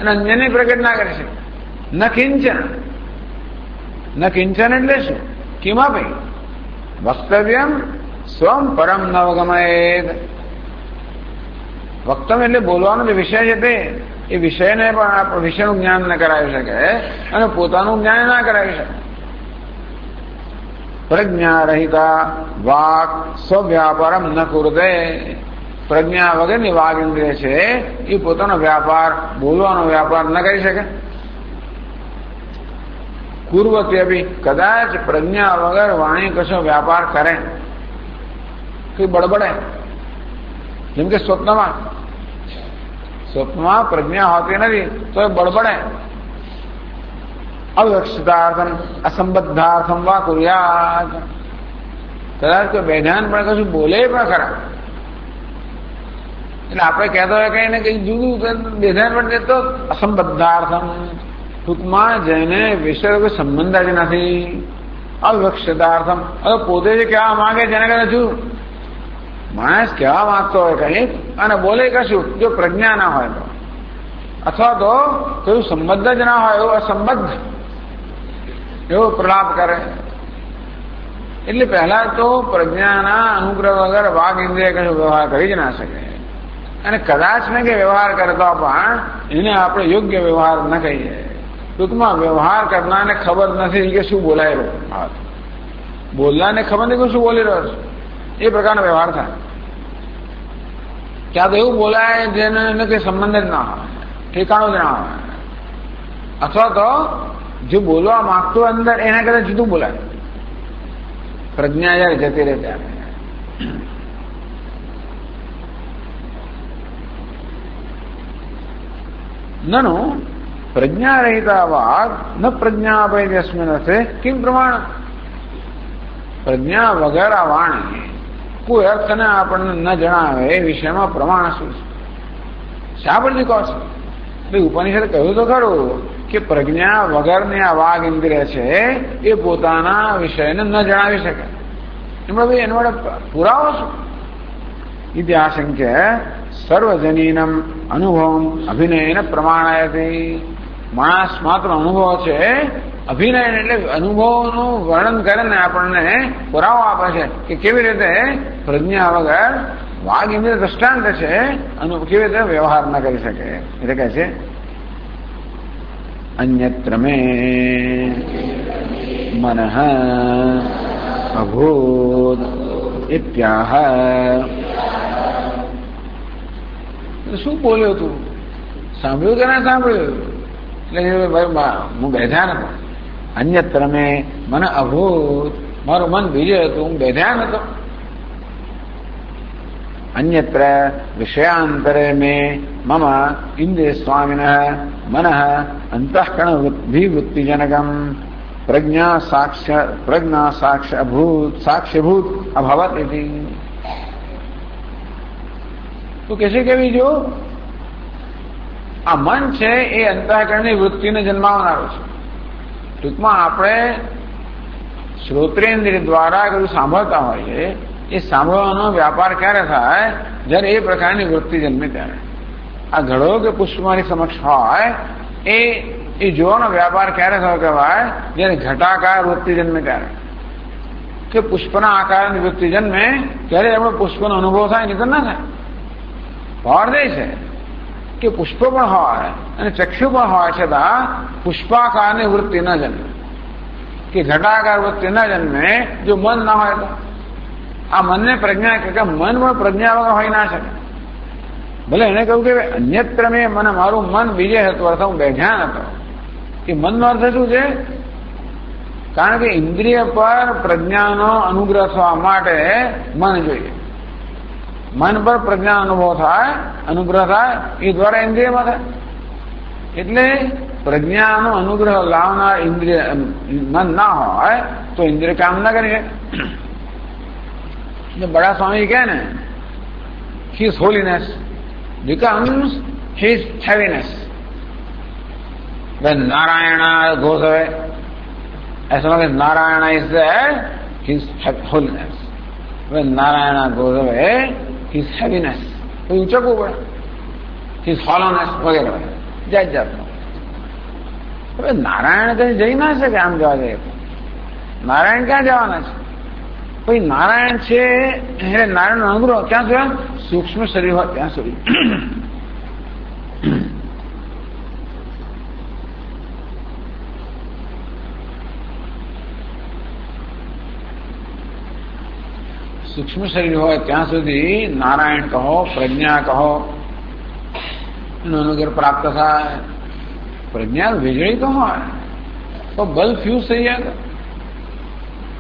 અને અન્યને પ્રગટ ના કરી શકે. ન કિંચન, ન કિંચન એટલે શું? કિમાપી વક્તવ્યમ સ્વમ પરમ ન અવગમયેદ. વક્તવ્ય એટલે બોલવાનો જે વિષય છે તે એ વિષયને પણ વિષયનું જ્ઞાન ન કરાવી શકે અને પોતાનું જ્ઞાન ના કરાવી શકે. પ્રજ્ઞા રહિતા વાક સ્વવ્યાપારમ ન કુરુતે. પ્રજ્ઞા વગરની વાઘ ઇન્દ્રિય છે એ પોતાનો વ્યાપાર, બોલવાનો વ્યાપાર ન કરી શકે. કુર્વતી અભી, કદાચ પ્રજ્ઞા વગર વાણી કશો વ્યાપાર કરે, કઈ બડબડે. જેમ કે સ્વપ્નમાં પ્રજ્ઞા હોતી નથી તો એ બડબડે. અવ્યક્ષિતાર્થમ અસંબદ્ધાર્થમ વા કુર્યાત. કદાચ કોઈ બેધાન પણ કશું બોલે પણ ખરા. એટલે આપણે કહેતો હોય કઈ ને કઈ જુદું બેધાન પણ દેતો અસંબદ્ધાર્થમ, ટૂંકમાં જેને વિષય કોઈ સંબંધ જ નથી. અવ્યક્ષિતાર્થમ, હવે પોતે જે કહેવા માંગે જેને કદાચ જુદું માણસ કહેવા માંગતો હોય કઈ અને બોલે કશું, જો પ્રજ્ઞા ના હોય તો, અથવા તો કયું સંબંધ જ ના હોય એવું અસંબદ્ધ એવો પ્રલાપ કરે. એટલે પહેલા તો પ્રજ્ઞાના અનુગ્રહ વગર વાઘ ઇન્દ્રિય કશું વ્યવહાર કરી જ ના શકે. અને કદાચ ને કે વ્યવહાર કરતા પણ એને આપણે યોગ્ય વ્યવહાર ન કહીએ. ટૂંકમાં વ્યવહાર કરનારને ખબર નથી કે શું બોલાય રહ્યો. બોલનારને ખબર નથી કે શું બોલી રહ્યો છે. એ પ્રકારનો વ્યવહાર થાય. ક્યાં તો એવું બોલાય જેને કંઈ સંબંધ જ ના હોય, ઠેકાણું જ ના હોય. અથવા તો જે બોલવા માંગતું અંદર એના કરતા જુદું બોલાય. પ્રજ્ઞા જયારે જતી રહે ત્યારે નનો પ્રજ્ઞા રહિતા વાઘ ન પ્રજ્ઞાપયેસ્મિન અર્થે કિમ પ્રમાણ. પ્રજ્ઞા વગર આ વાણી કોઈ અર્થને આપણને ન જણાવે એ વિષયમાં પ્રમાણ શું છે? શા પરથી કહો છો? ભાઈ ઉપનિષદ કહ્યું તો ખરું કે પ્રજ્ઞા વગરની આ વાઘ ઇન્દ્રિય છે એ પોતાના વિષયને ન જણાવી શકે. એમાં એનો પુરાવો શું? ઇતિહાસંખ્ય સર્વજનીનમ અનુભવમ અભિનયને પ્રમાણાયતી. માણસ માત્ર અનુભવ છે, અભિનય એટલે અનુભવનું વર્ણન કરીને આપણને પુરાવો આપે છે કે કેવી રીતે પ્રજ્ઞા વગર વાઘ ઇન્દ્રિય દ્રષ્ટાંત છે, કેવી રીતે વ્યવહાર ન કરી શકે. એટલે કહે છે અન્યત્ર મે મનઃ અભૂત ઇત્યાહ. શું બોલ્યો તું? સાંભળ્યું કે ના સાંભળ્યું? એટલે હું બેધ્યા નતો. અન્યત્ર મે મન અભૂત, મારું મન બીજે હતું, હું બેધ્યા નતો. અન્યત્ર વિષયાંતરે મે મમ ઇન્દ્રિય સ્વામિન મન અંતઃકરણ વિવૃત્તિજનકમ પ્રજ્ઞા સાક્ષ્યભૂત અભવત ઇતિ. તો કે છે કેવી જો આ મન છે એ અંતઃકરણની વૃત્તિને જન્માવનારું છે. ટૂંકમાં આપણે શ્રોત્રેન્દ્રિય દ્વારા કયું સાંભળતા હોઈએ એ સાંભળવાનો વ્યાપાર ક્યારે થાય? જ્યારે એ પ્રકારની વૃત્તિ જન્મે ત્યારે. આ ઘડો કે પુષ્પ મારી સમક્ષ હોય એ જોવાનો વ્યાપાર ક્યારે થયો કહેવાય? જ્યારે ઘટાકાર વૃત્તિ જન્મે ત્યારે. કે પુષ્પના આકારની વૃત્તિ જન્મે ત્યારે એમનો પુષ્પનો અનુભવ થાય, નહીં તો ના થાય. ભાવાર્થ છે કે પુષ્પ પણ હોય અને ચક્ષુ પણ હોય છતાં પુષ્પાકારની વૃત્તિ ન જન્મે કે ઘટાકાર વૃત્તિ ન જન્મે જો મન ના હોય તો. આ મનને પ્રજ્ઞા કે મન પણ પ્રજ્ઞા વગર હોય ના શકે. ભલે એને કહ્યું કે અન્યત્ર મેં મને મારું મન બીજે હતું, અર્થ હું બેધ્યાન હતો. એ મનનો અર્થ શું છે? કારણ કે ઇન્દ્રિય પર પ્રજ્ઞાનો અનુગ્રહ થવા માટે મન જોઈએ. મન પર પ્રજ્ઞા અનુભવ થાય, અનુગ્રહ થાય, એ દ્વારા ઇન્દ્રિયમાં થાય. એટલે પ્રજ્ઞાનો અનુગ્રહ લાવનાર ઇન્દ્રિય મન ના હોય તો ઇન્દ્રિય કામ ના કરી શકે. બડા સ્વામી કહે ને, His holiness becomes His heaviness. When Narayana goes away, as long as Narayana is there, His holiness. When Narayana goes away, His heaviness. તો ઊંચકવું પડે. His hollowness વગેરે વગેરે જાત જાતનો. હવે નારાયણ કઈ જઈ ના શકે. આમ જવા જઈએ નારાયણ ક્યાં જવાના છે? ભાઈ નારાયણ છે એટલે નારાયણ અનુગ્રહ ક્યાં સુધી? સૂક્ષ્મ શરીર હોય ત્યાં સુધી. સૂક્ષ્મ શરીર હોય ત્યાં સુધી નારાયણ કહો, પ્રજ્ઞા કહો, એનો અનુગ્રહ પ્રાપ્ત થાય. પ્રજ્ઞા વીજળી તો હોય તો બલ્બ ફ્યુઝ થઈ જાય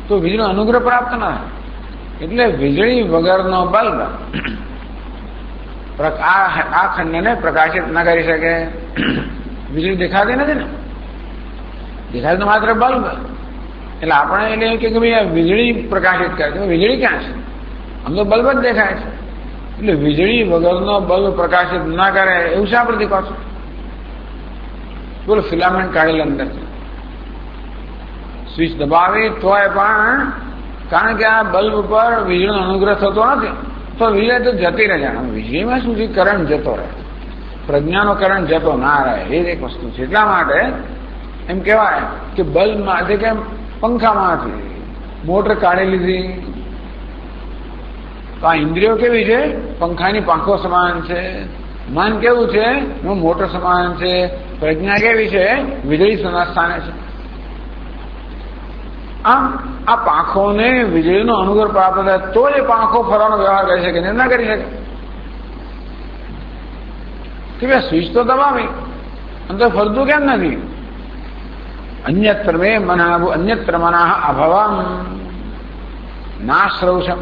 તો વીજળીનો અનુગ્રહ પ્રાપ્ત ના થાય. એટલે વીજળી વગરનો બલ્બ આ ખંડને પ્રકાશિત ન કરી શકે. વીજળી દેખાતી નથી ને, દેખાતી તો માત્ર બલ્બ. એટલે આપણે એટલે કે ભાઈ આ વીજળી પ્રકાશિત કરે છે. વીજળી ક્યાં છે? આમ તો બલ્બ જ દેખાય છે. એટલે વીજળી વગરનો બલ્બ પ્રકાશિત ના કરે એવું શા પ્રતીક છે? બોલો, ફિલામેન્ટ કાઢેલ અંદર છે, સ્વિચ દબાવી તોય પણ કારણ કે આ બલ્બ પર વીજળીનો અનુગ્રહ થતો નથી તો વીજળી તો જતી રહે. જાણે વીજળીમાં શું છે? કરંટ જતો રહે. પ્રજ્ઞાનો કરંટ જતો ના રહે એ એક વસ્તુ છે. એટલા માટે એમ કહેવાય કે બલ્બમાંથી કે પંખામાંથી મોટર કાઢી લીધી. તો આ ઇન્દ્રિયો કેવી છે? પંખાની પાંખો સમાન છે. મન કેવું છે? મોટર સમાન છે. પ્રજ્ઞા કેવી છે? વીજળી સ્થાને છે. આમ આ પાંખોને વીજળીનો અનુગ્રહ પ્રાપ્ત થાય તો જ પાંખો ફરવાનો વ્યવહાર કરી શકે, ના કરી શકે. કે ભાઈ સ્વિચ તો દબાવી અંદર ફરતું કેમ નથી? અન્યત્ર મે મન અન્યત્ર મનઃ અભવમ નાશ્રવશમ.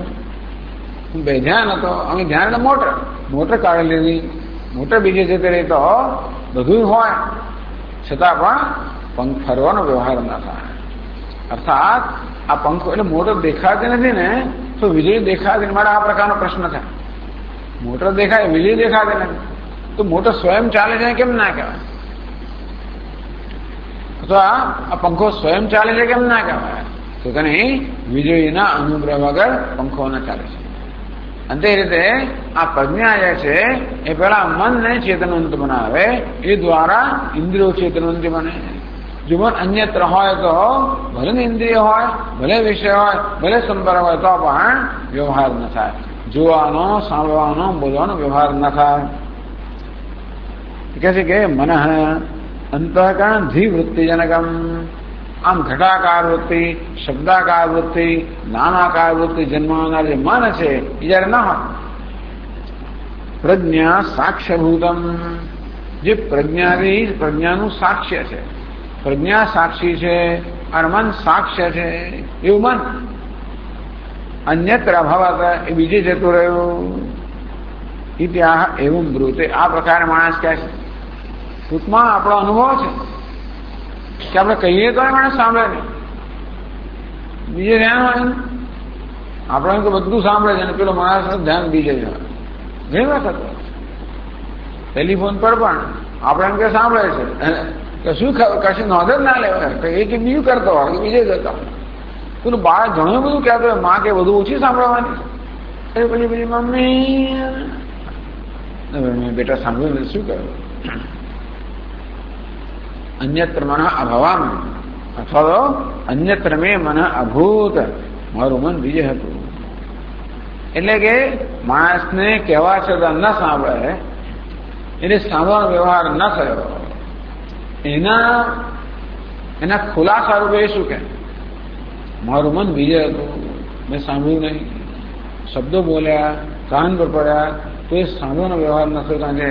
હું બેધ્યાન હતો. અમે ધ્યાન મોટર કાઢી લીધી. મોટર બીજે જતી રહી તો બધું હોય છતાં પણ પંખ ફરવાનો વ્યવહાર ના થાય. અર્થાત આ પંખો એટલે મોટર દેખાતી નથી ને તો વીજળી દેખાતી. મારા આ પ્રકારનો પ્રશ્ન થાય. મોટર દેખાય, વીજળી દેખાતી નથી તો મોટર સ્વયં ચાલે છે કેમ ના કહેવાય? અથવા આ પંખો સ્વયં ચાલે છે કેમ ના કહેવાય? તો તેને વીજળીના અનુગ્રહ વગર પંખો ન ચાલે છે. અને તે રીતે આ પ્રજ્ઞા જે છે એ પેલા મનને ચેતનવંત બનાવે, એ દ્વારા ઇન્દ્રિયો ચેતનવંત બને. જો મન અન્યત્ર હોય તો ભલે ને ઇન્દ્રિય હોય, ભલે વિષય હોય, ભલે સંપર્ક હોય, તો પણ વ્યવહાર ન થાય. જોવાનો, સાંભળવાનો, બોલવાનો વ્યવહાર ન થાય. કહે છે કે મન અંતઃકરણ ધીવૃત્તિજનકમ. આમ ઘટાકાર વૃત્તિ, શબ્દાકાર વૃત્તિ, નામાકાર વૃત્તિ જન્મનાર જે મન છે એ જયારે ન હોય. પ્રજ્ઞા સાક્ષ્યભૂતમ. જે પ્રજ્ઞાનું સાક્ષ્ય છે, પ્રજ્ઞા સાક્ષી છે અને મન સાક્ષ્ય છે, એવું મન અન્યત્ર અભાવત, એ બીજે જતું રહ્યું. ઇત્યાહ એવું બ્રુતે. આ પ્રકારે માણસ કહે છે. ટૂંકમાં આપણો અનુભવ છે કે આપણે કહીએ તો માણસ સાંભળે નહીં, બીજે ધ્યાન હોય ને. આપણે તો બધું સાંભળે છે અને પેલો માણસ ધ્યાન બીજે જ હોય. ઘણી વખત ટેલિફોન પર પણ આપણે એમ કે સાંભળે છે, શું કશું નોંધ જ ના લેવાય, એ કે બીજું કરતો હોય કે બીજે જતો હોય. પેલું બાળક ઘણું બધું કહેતો હોય, માં કે બધું ઓછી સાંભળવાની. પછી મમ્મી મેં બેટા સાંભળ્યું શું કહ્યું? અન્યત્ર મન અભવામ, અથવા તો અન્યત્ર મેં મન અભૂત, મારું મન બીજે હતું. એટલે કે માણસને કહેવા છતાં ન સાંભળે, એટલે સાંભળવાનો વ્યવહાર ન થયો. એના ખુલાસા રૂપે શું કે મારું મન બીજે હતું, મેં સાંભળ્યું નહીં. શબ્દો બોલ્યા, કાન પર પડ્યા, તો એ સાંભળવાનો વ્યવહાર ન થયો. કારણ કે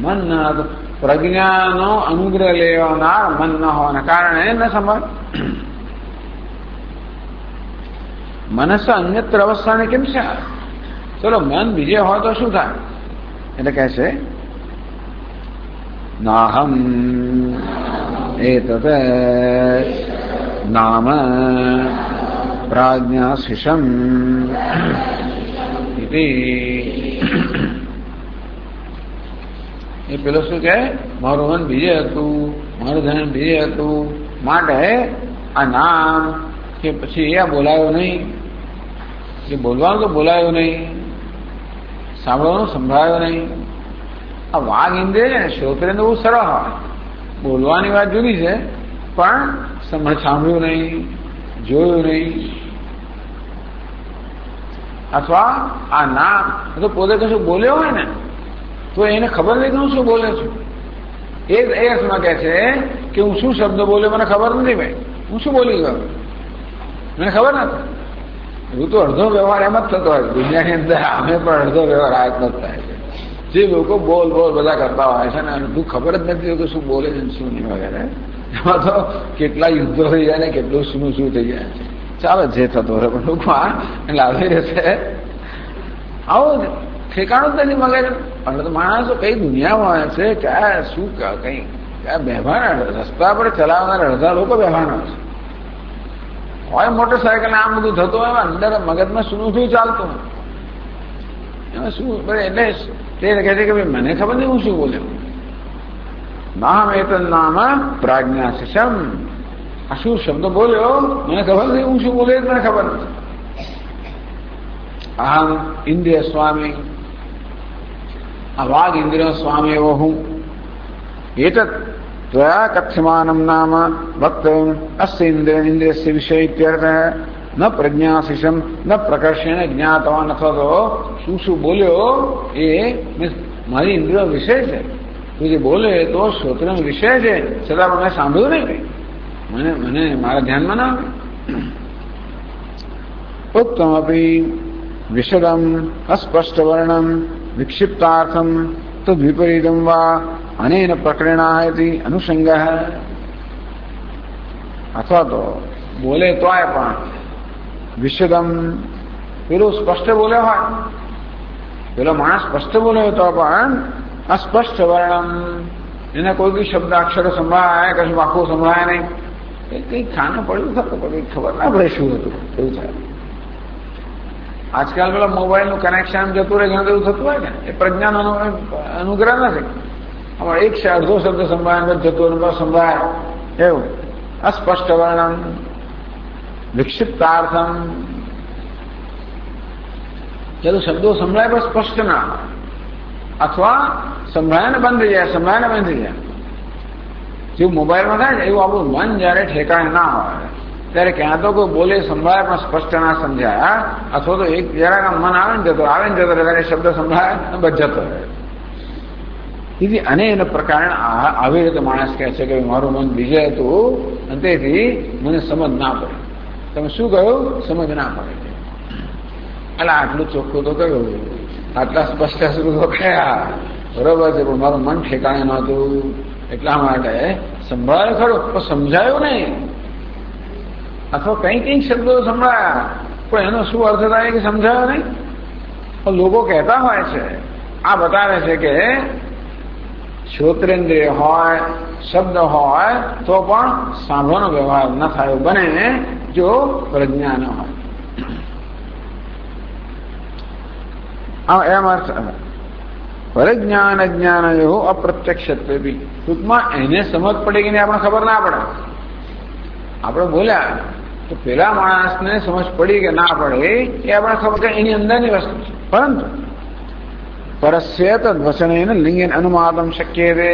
મન ન હતું. પ્રજ્ઞાનો અનુગ્રહ લેવાનાર મન ન હોવાના કારણે ન સંભળ. મનસ અન્યત્ર અવસ્થાને કેમ છે? ચલો મન બીજે હોય તો શું થાય? એટલે કહે છે નાહમ એતત નામ પ્રાજ્ઞાશિષમ ઇતિ. એ પેલો શું કે મારું મન બીજે હતું, મારું ધ્યાન બીજે હતું, માટે આ નામ કે પછી એ બોલાયો નહીં, એ બોલવાનું તો બોલાયો નહીં, સાંભળવાનું સંભળાયો નહીં. આ વાઘ ઇન્દ્રિય છે ને, શ્રોત્રેન્દ્ર બહુ સરળ હોય. બોલવાની વાત જુદી છે, પણ સાંભળ્યું નહીં, જોયું નહીં. અથવા આ નામ તો પોતે કશું બોલ્યો હોય ને તો એને ખબર નહીં કે હું શું બોલે છું. એ અર્થમાં કહે છે કે હું શું શબ્દ બોલ્યો મને ખબર નથી. ભાઈ હું શું બોલી ગયો મને ખબર નથી. એવું તો અડધો વ્યવહાર એમ જ થતો હોય દુનિયાની અંદર. અમે પણ અડધો વ્યવહાર આ જ થાય છે. જે લોકો બોલ બધા કરતા હોય છે ને બધું ખબર જ નથી કે શું બોલે છે શું નહીં વગેરે. એમાં તો કેટલા યુદ્ધો થઈ જાય ને કેટલું શું થઈ જાય છે. ચાલો જે થતો હોય પણ ટૂંકમાં લાવી રહેશે આવું ઠેકાણું જ નથી મગજ. તો માણસો કઈ દુનિયામાં હોય છે, ક્યાં શું કઈ ક્યાં બેભાન. રસ્તા પર ચલાવનાર અડધા લોકો બેભાન હોય. મોટરસાયકલ આમ બધું થતું હોય, અંદર મગજમાં શું ચાલતું એમાં શું. એટલે તે કહે છે કે ભાઈ મને ખબર નહીં હું શું બોલ્યો. નામ એત નામ પ્રાજ્ઞાશિષમ. આ શું શબ્દ બોલ્યો મને ખબર નથી, હું શું બોલ્યો મને ખબર નથી. અહમ ઇન્દ્રિય સ્વામી. આ વાઘ ઇન્દ્રિય સ્વામી એવો હું. એતત ત્વયા કથ્યમાનમ નામ વક્તવ્યમ અસ્ય ઇન્દ્રિયસ્ય વિષય ઇત્યર્થ. ન પ્રજ્ઞાશિષમ ન પ્રકર્ષેણ જ્ઞાતવાન. અથવા તો શું બોલ્યો એ મારી ઇન્દ્રિયો વિષય છે. તું જે બોલે તો શ્રોત્રનો વિષય છે, છતાં પણ મેં સાંભળ્યું નહીં. મને મારા ધ્યાનમાં ના આવે. ઉત્તમપી વિશદમ અસ્પષ્ટ વર્ણમ વિક્ષિપ્તાર્થમ તદ્વિપરીતમ વા અનેન પ્રકરણાયતિ અનુસંગ. અથવા તો બોલે તોય પણ વિશદમ પેલું સ્પષ્ટ બોલે હોય, પેલો માણસ સ્પષ્ટ બોલે તો પણ અસ્પષ્ટ વર્ણમ. એને કોઈ બી શબ્દ અક્ષરો સંભળાય, કશું આખું સંભળાય નહીં. કઈ ખાનું પડ્યું થતું પણ કઈ ખબર ના પડે શું હતું. એવું થાય. આજકાલ પેલા મોબાઈલનું કનેક્શન જતું રહે, ઘણું એવું થતું હોય ને. એ પ્રજ્ઞાનો અનુગ્રહ નથી. અમારે એક અડધો શબ્દ સંભળાય જતો સંભળાય એવું. અસ્પષ્ટ વર્ણન, વિક્ષિપ્તાર્થમ, ચલો શબ્દો સંભળાય પણ સ્પષ્ટ ના હોય, અથવા સંભળાયને બંધ થઈ જાય, સંભળાયને બંધ થઈ જાય. જેવું મોબાઈલમાં થાય ને એવું આપણું મન જયારે ઠેકાણે ના હોય ત્યારે ક્યાં તો કોઈ બોલે સંભળાય પણ સ્પષ્ટ ના સમજાય, અથવા તો એક જરાક મન આવે ને જતો ત્યારે શબ્દ સંભળાય બસ જતો રહે. તેથી અનેક પ્રકારે આવી રીતે માણસ કહે છે કે મારું મન બીજે હતું અને તેથી મને સમજ ના પડે. તમે શું કહ્યું? સમજ ના પડે. એટલે આટલું ચોખ્ખું તો કહ્યું, આટલા સ્પષ્ટ તો કયા બરોબર છે, પણ મારું મન ઠેકાણે નહોતું એટલા માટે સંભળાયું ખરું પણ સમજાયું નહીં, અથવા કઈ કઈ શબ્દો સંભળાયા પણ એનો શું અર્થ થાય કે સમજાયો નહીં. લોકો કહેતા હોય છે, આ બતાવે છે કે શ્રોત્રેન્દ્રિય હોય, શબ્દ હોય તો પણ સાંભળવાનો વ્યવહાર ન થયો બને જો પ્રજ્ઞા ન હોય. એમ અર્થ પરજ્ઞાન અજ્ઞાન એવો અપ્રત્યક્ષત્વ બી. ટૂંકમાં એને સમજ પડી કે આપણે ખબર ના પડે. આપણે બોલ્યા તો પેલા માણસને સમજ પડી કે ના પડે એ આપણે ખબર કે એની અંદરની વસ્તુ છે. પરંતુ પરસ્ય તદ્વચનેન લિંગેન અનુમાનમ શક્ય છે.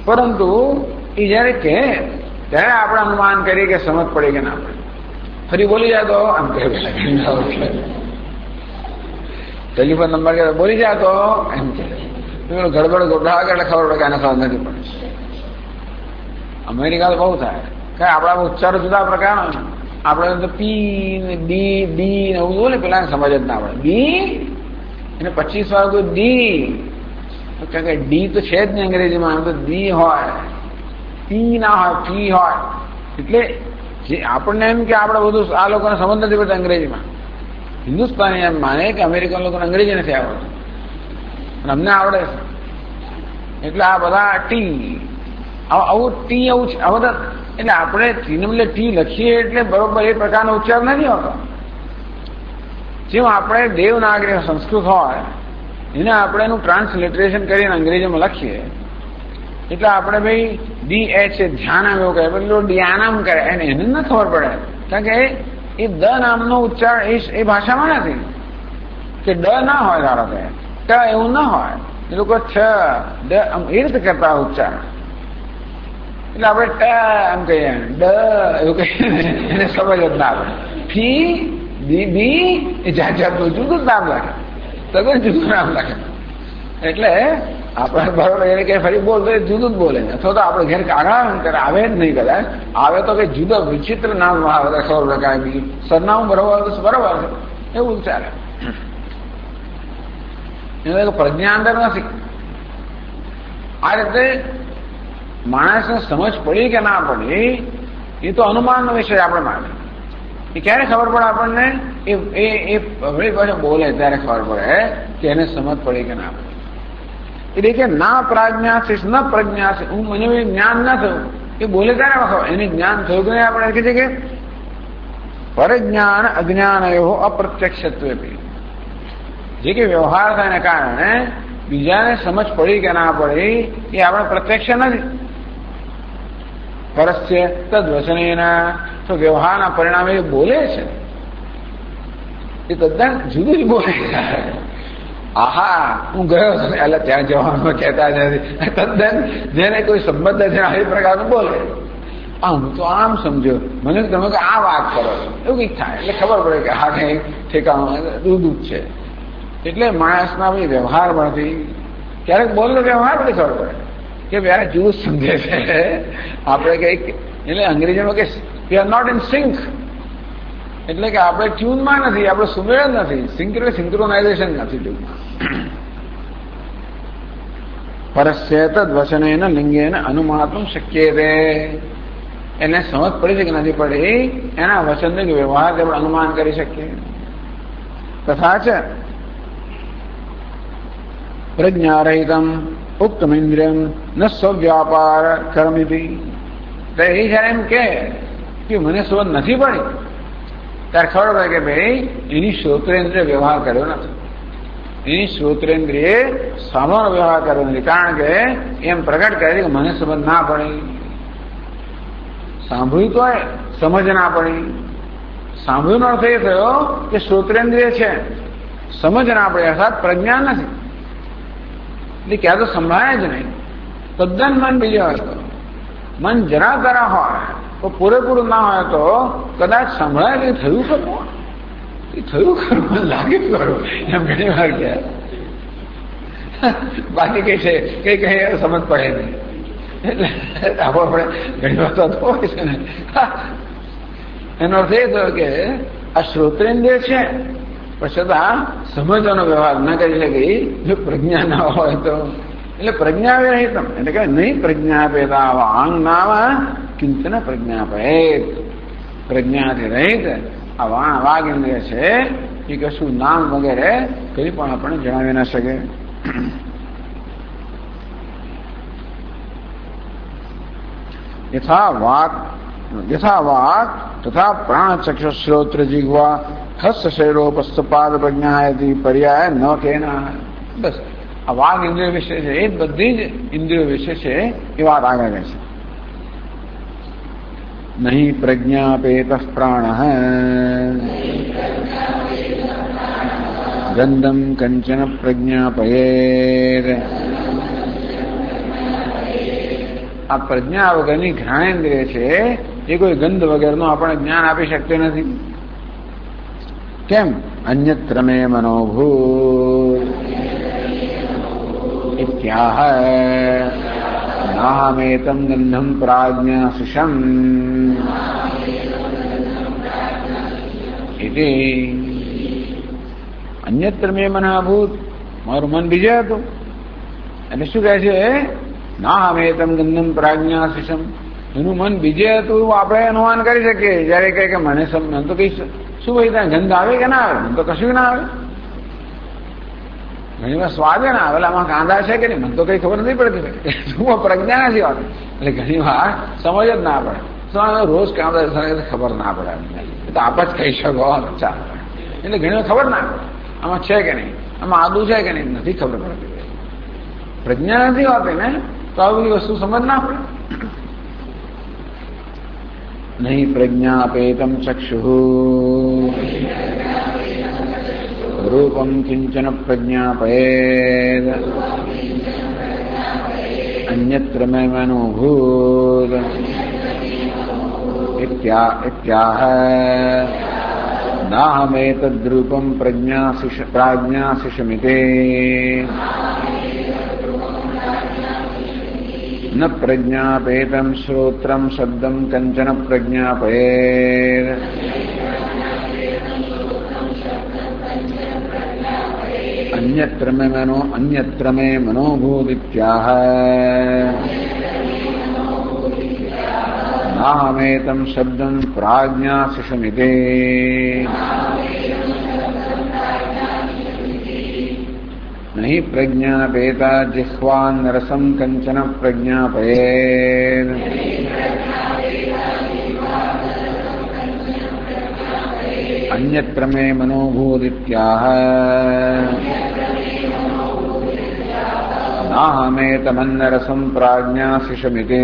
પરંતુ એ જયારે કહે ત્યારે આપણે અનુમાન કરીએ કે સમજ પડી કે ના પડે. ફરી બોલી જાય તો આમ કહે, ટેલિફોન નંબર કે બોલી જાય તો એમ કે ગડબડ ગોઠા એટલે ખબર પડે કે આને ખબર નથી પડે. અમેરિકા તો બહુ થાય કે આપણા ઉચ્ચારો જુદા પ્રકારના. આપણે તો પી ને ડી ડી ને એવું બોલે પેલા સમજ જ ના પડે. ડી એને 25 વાર કોઈ ડી, કારણ કે ડી તો છે જ નહીં અંગ્રેજીમાં, એમ તો ડી હોય, પી ના હોય, પી હોય. એટલે જે આપણને એમ કે આપણે બધું આ લોકોને સમજ નથી પડતી અંગ્રેજીમાં. હિન્દુસ્તાની એમ માને કે અમેરિકન લોકોને અંગ્રેજી નથી આવડતું અને અમને આવડે છે. એટલે આ બધા ટી આવું ટી આવું છે આ બધા. એટલે આપણે ટીને બદલે ટી લખીએ એટલે બરોબર એ પ્રકારનો ઉચ્ચાર નથી હોતો. જેમ આપણે દેવનાગરી સંસ્કૃત હોય એને આપણે એનું ટ્રાન્સલિટરેશન કરીને અંગ્રેજીમાં લખીએ એટલે આપણે ભાઈ ડી એચ ધ્યાન એવું કહે, પેલું ધ્યાનામ કરે એને ન ખબર પડે. કારણ કે એ દ નામનો ઉચ્ચાર એ ભાષામાં નથી કે ડ ના હોય, ધારો કે ટ એવું ના હોય. એ લોકો છ ડ એ રીતે કરતા ઉચ્ચાર. એટલે આપણે ટ એમ કહીએ, ડ એવું કહીએ એને સમજ જ ના આવે. ફી બી એ જાત જાતનું જુદું જ નામ લાગે, તદ્દન જુદું નામ લાગે. એટલે આપણે બરોબર એને કઈ ફરી બોલતો એ જુદું જ બોલે, અથવા તો આપણે ઘેર કાગળ આવે જ નહીં કદાચ, આવે તો કઈ જુદા વિચિત્ર નામ આવે ખબર પડે કાંઈ સરનામું બરોબર બરોબર છે એવું ચાલે. એને પ્રજ્ઞા અંદર નથી. આ રીતે માણસને સમજ પડી કે ના પડી એ તો અનુમાનનો વિષય આપણે માટે. એ ક્યારે ખબર પડે આપણને? એ પાછા બોલે ત્યારે ખબર પડે કે એને સમજ પડી કે ના પડી. એટલે કે ના પ્રાજ્ઞાશીષ ન પ્રજ્ઞાશીષ, હું મને જ્ઞાન ના થયું એ બોલે ત્યારે ખબર એને જ્ઞાન થયું કે નહીં. આપણે કહીએ કે પરજ્ઞાન અજ્ઞાન એવો અપ્રત્યક્ષત્વ, જે કે વ્યવહાર થવાને કારણે બીજાને સમજ પડી કે ના પડી એ આપણે પ્રત્યક્ષ નથી. પરસ્ય તદ્વચનેના, તો વ્યવહારના પરિણામે એ બોલે છે એ તદ્દન જુદું જ બોલે. આહા હું ગયો છું એટલે ત્યાં જવાનું કહેતા નથી, તદ્દન જેને કોઈ સંબંધ છે એ પ્રકારનું બોલે. હું તો આમ સમજો, મને તમે કે આ વાત કરો એવું કંઈક થાય એટલે ખબર પડે કે હા કંઈક ઠેકાણું દૂધ છે. એટલે માણસના ભાઈ વ્યવહાર પરથી ક્યારેક બોલનો વ્યવહાર પરથી ખબર પડે કે ભાઈ જુદું સમજે છે. આપણે કંઈક એટલે અંગ્રેજીમાં કે we are not in sync, એટલે કે આપણે ટ્યુનમાં નથી, આપણે સુમેળ નથી. સિંક એટલે સિંક્રોનાઇઝેશન નથી ટ્યુનમાં. પરસ્ય તદ્વચનેન લિંગેન અનુમાનમ શક્ય છે. એને સમજ પડી છે કે નથી પડી એના વચનને વ્યવહાર આપણે અનુમાન કરી શકીએ. તથા છે પ્રજ્ઞારહિતમ ઉક્તમ ઇન્દ્રિયમ ન સ્વવ્યાપાર કરમિતિ. તો એ જયારે એમ કે મને સમજ નથી પડી ત્યારે ખબર પડે કે ભાઈ એની શ્રોત્રેન્દ્રિય વ્યવહાર કર્યો નથી, એની શ્રોત્રેન્દ્રિય સામાન્ય વ્યવહાર કર્યો નથી. કારણ કે એમ પ્રગટ કરે કે મને સમજ ના પડી. સાંભળ્યું તો સમજ ના પડી. સાંભળ્યું નો અર્થ એ થયો કે શ્રોત્રેન્દ્રિય છે, સમજ ના પડે અર્થાત પ્રજ્ઞા નથી. એટલે ક્યાં તો સંભળાય જ નહીં, તદ્દન મન બીજો હતો. મન જરા તરા હોય તો પૂરેપૂરું ના હોય તો કદાચ સંભળાય કે થયું ખરું, એ થયું ખરું, મને લાગે ખરું, એમ ઘણી વાર ગયા. બાકી કઈ છે કઈ કઈ સમજ પડે નહીં. એટલે આપણે ઘણી વાર તો હોય છે ને. એનો અર્થ એ થયો કે આ શ્રોત્રેન્દ્રિય છે પણ છતાં સમજવાનો વ્યવહાર ના કરી શકે જો પ્રજ્ઞા ના હોય તો. એટલે પ્રજ્ઞા રહિત એટલે કે નહીં પ્રજ્ઞાપેતા વાંગ નામ કિંચન પ્રજ્ઞાપેત. પ્રજ્ઞાથી રહિત આ વાઘ ઇન્દ્રિય છે એ કશું નામ વગેરે કઈ પણ આપણને જણાવી ના શકે. યથા વાક તથા પ્રાણચક્ષુશ્રોત્ર જીહ્વા હસ્ત શૈરોપસ્તપાદ પ્રજ્ઞાયતી પર્યાય ન કેના. બસ આ વાઘ ઇન્દ્રિય વિશે છે, એ બધી જ ઇન્દ્રિયો વિશે છે એ વાત આગળ છે. નહીં પ્રજ્ઞાપેત પ્રાણ ગંધમ કંચન પ્રજ્ઞાપયેત. આ પ્રજ્ઞા વગરની ઘ્રાણેન્દ્રિય છે એ કોઈ ગંધ વગરનું આપણને જ્ઞાન આપી શકતો નથી. કેમ? અન્યત્ર મે મનોભૂત ઇત્યાહ નાહમેતમ ગંધમ પ્રાજ્ઞાશિષમ ઇતિ. અન્યત્ર મે મનોભૂત, મારું મન બીજે હતું. એટલે શું કહે છે? નાહમેતમ ગંધમ પ્રાજ્ઞાશિષમ, એનું મન બીજે હતું આપણે અનુમાન કરી શકીએ. જયારે કહે કે મને તો કઈ શું ભાઈ ત્યાં ગંધ આવે કે ના આવે? મને તો કશું ના આવે. ઘણી વાર સ્વાદ ના આવે, આમાં કાંદા છે કે નહીં મને તો કઈ ખબર નથી પડતી. શું પ્રજ્ઞા નથી હોતી. એટલે ઘણી વાર સમજ જ ના પડે. રોજ કાંદા ખબર ના પડે, તો આપ જ કહી શકો. ચાલો, એટલે ઘણી વાર ખબર ના પડે આમાં છે કે નહીં, આમાં આદુ છે કે નહીં, નથી ખબર પડતી. પ્રજ્ઞા નથી હોતી ને તો આ બધી વસ્તુ સમજ ના પડે. નહીં પ્રજ્ઞાપેતમ ચક્ષુ રૂપમ કિંચન પ્રજ્ઞાપયેત અન્યત્ર મે મનોભૂત ઇત્યાહ નાહમેતદ્રૂપમ પ્રાજ્ઞાશિષમિતે ન પ્રજ્ઞાપેતમ શ્રોત્રમ શબ્દમ કંચન પ્રજ્ઞાપયેત અન્યત્ર મે મનોભૂત ઇત્યાહ નાહમેતમ શબ્દમ પ્રાજ્ઞાશિષમિતે. નહીં પ્રજ્ઞાપેતા જિહ્વાન રસમ કંચન પ્રજ્ઞાપયેત અન્યત્ર મે મનોભૂત ઇત્યાહ નાહમેતમન્નરસમ પ્રાજ્ઞાશિષમિતે.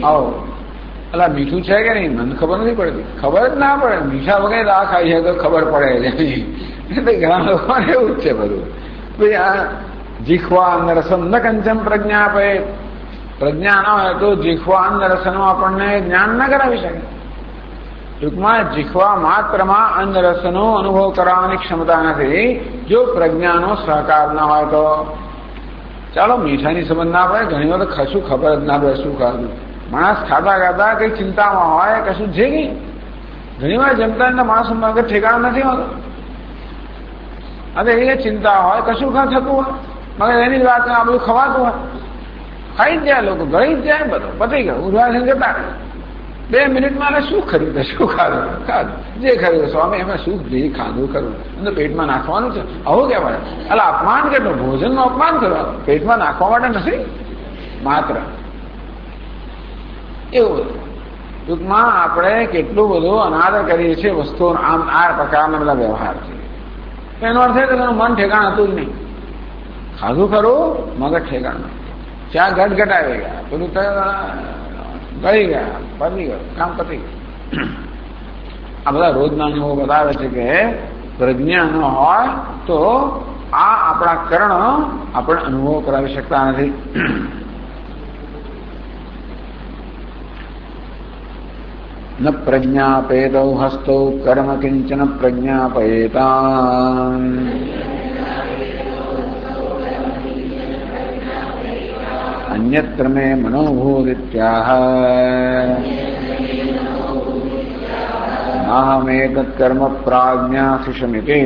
આવો અલા મીઠું છે કે નહીં મને ખબર નથી પડતી. ખબર જ ના પડે. મીઠા વગર આ ખાઈ તો ખબર પડે છે. એટલે ઘણા લોકોને એવું જ છે બધું. ભાઈ આ જીહ્વા રસમ ન કંચન પ્રજ્ઞાપયેત. પ્રજ્ઞા ના હોય તો જીહ્વા અન્નરસનો આપણને જ્ઞાન ના કરાવી શકે. ટૂંકમાં જીહ્વા માત્રમાં અન્નરસનો અનુભવ કરાવવાની ક્ષમતા નથી જો પ્રજ્ઞાનો સહકાર ના હોય તો. ચાલો મીઠાની સમજ ના પડે, ઘણી વાર કશું ખબર જ ના પડે શું ખાધું. માણસ ખાતા ખાતા કઈ ચિંતામાં હોય, કશું છે નહીં. ઘણી વાર જમતા માણસ મગજ ઠેકાણા નથી હોતો. હવે એ ચિંતા હોય, કશું થતું હોય, મગર એની જ વાત આ બધું ખવાતું હોય, ખાઈ જ જાય લોકો, ગળી જ જાય, બધું પતી ગયું, ઉદ્વાસન જતા 2 મિનિટમાં શું ખરીદે, શું ખાધું, જે ખરીદે સ્વામી એમાં શું જે ખાધું ખરું અંદર પેટમાં નાખવાનું છે. આવું કહેવાય. એટલે અપમાન કેટલું, ભોજનનું અપમાન કરવાનું, પેટમાં નાખવા માટે નથી માત્ર એવું. ટૂંકમાં આપણે કેટલું બધું અનાદર કરીએ છીએ વસ્તુઓ. આમ આ પ્રકારના બધા વ્યવહાર છે. એનો અર્થ એ કે મન ઠેકાણ હતું જ નહીં. ખાધું ખરું, મગજ ઠેકાણ. ચા ઘટ આવી ગયા, પેલું ગળી ગયા, પતી ગયું, કામ પતી ગયું. આ બધા રોજના અનુભવો બતાવે છે કે પ્રજ્ઞા ન હોય તો આ આપણા કર્ણ આપણે અનુભવ કરાવી શકતા નથી. ન પ્રજ્ઞાપેતૌ હસ્તૌ કર્મ કિંચન પ્રજ્ઞાપયેતાં અન્યત્ર મે મનોભૂરિત્યાહ નાહમેતત્ કર્મ પ્રાજ્ઞાશિષમિતિ.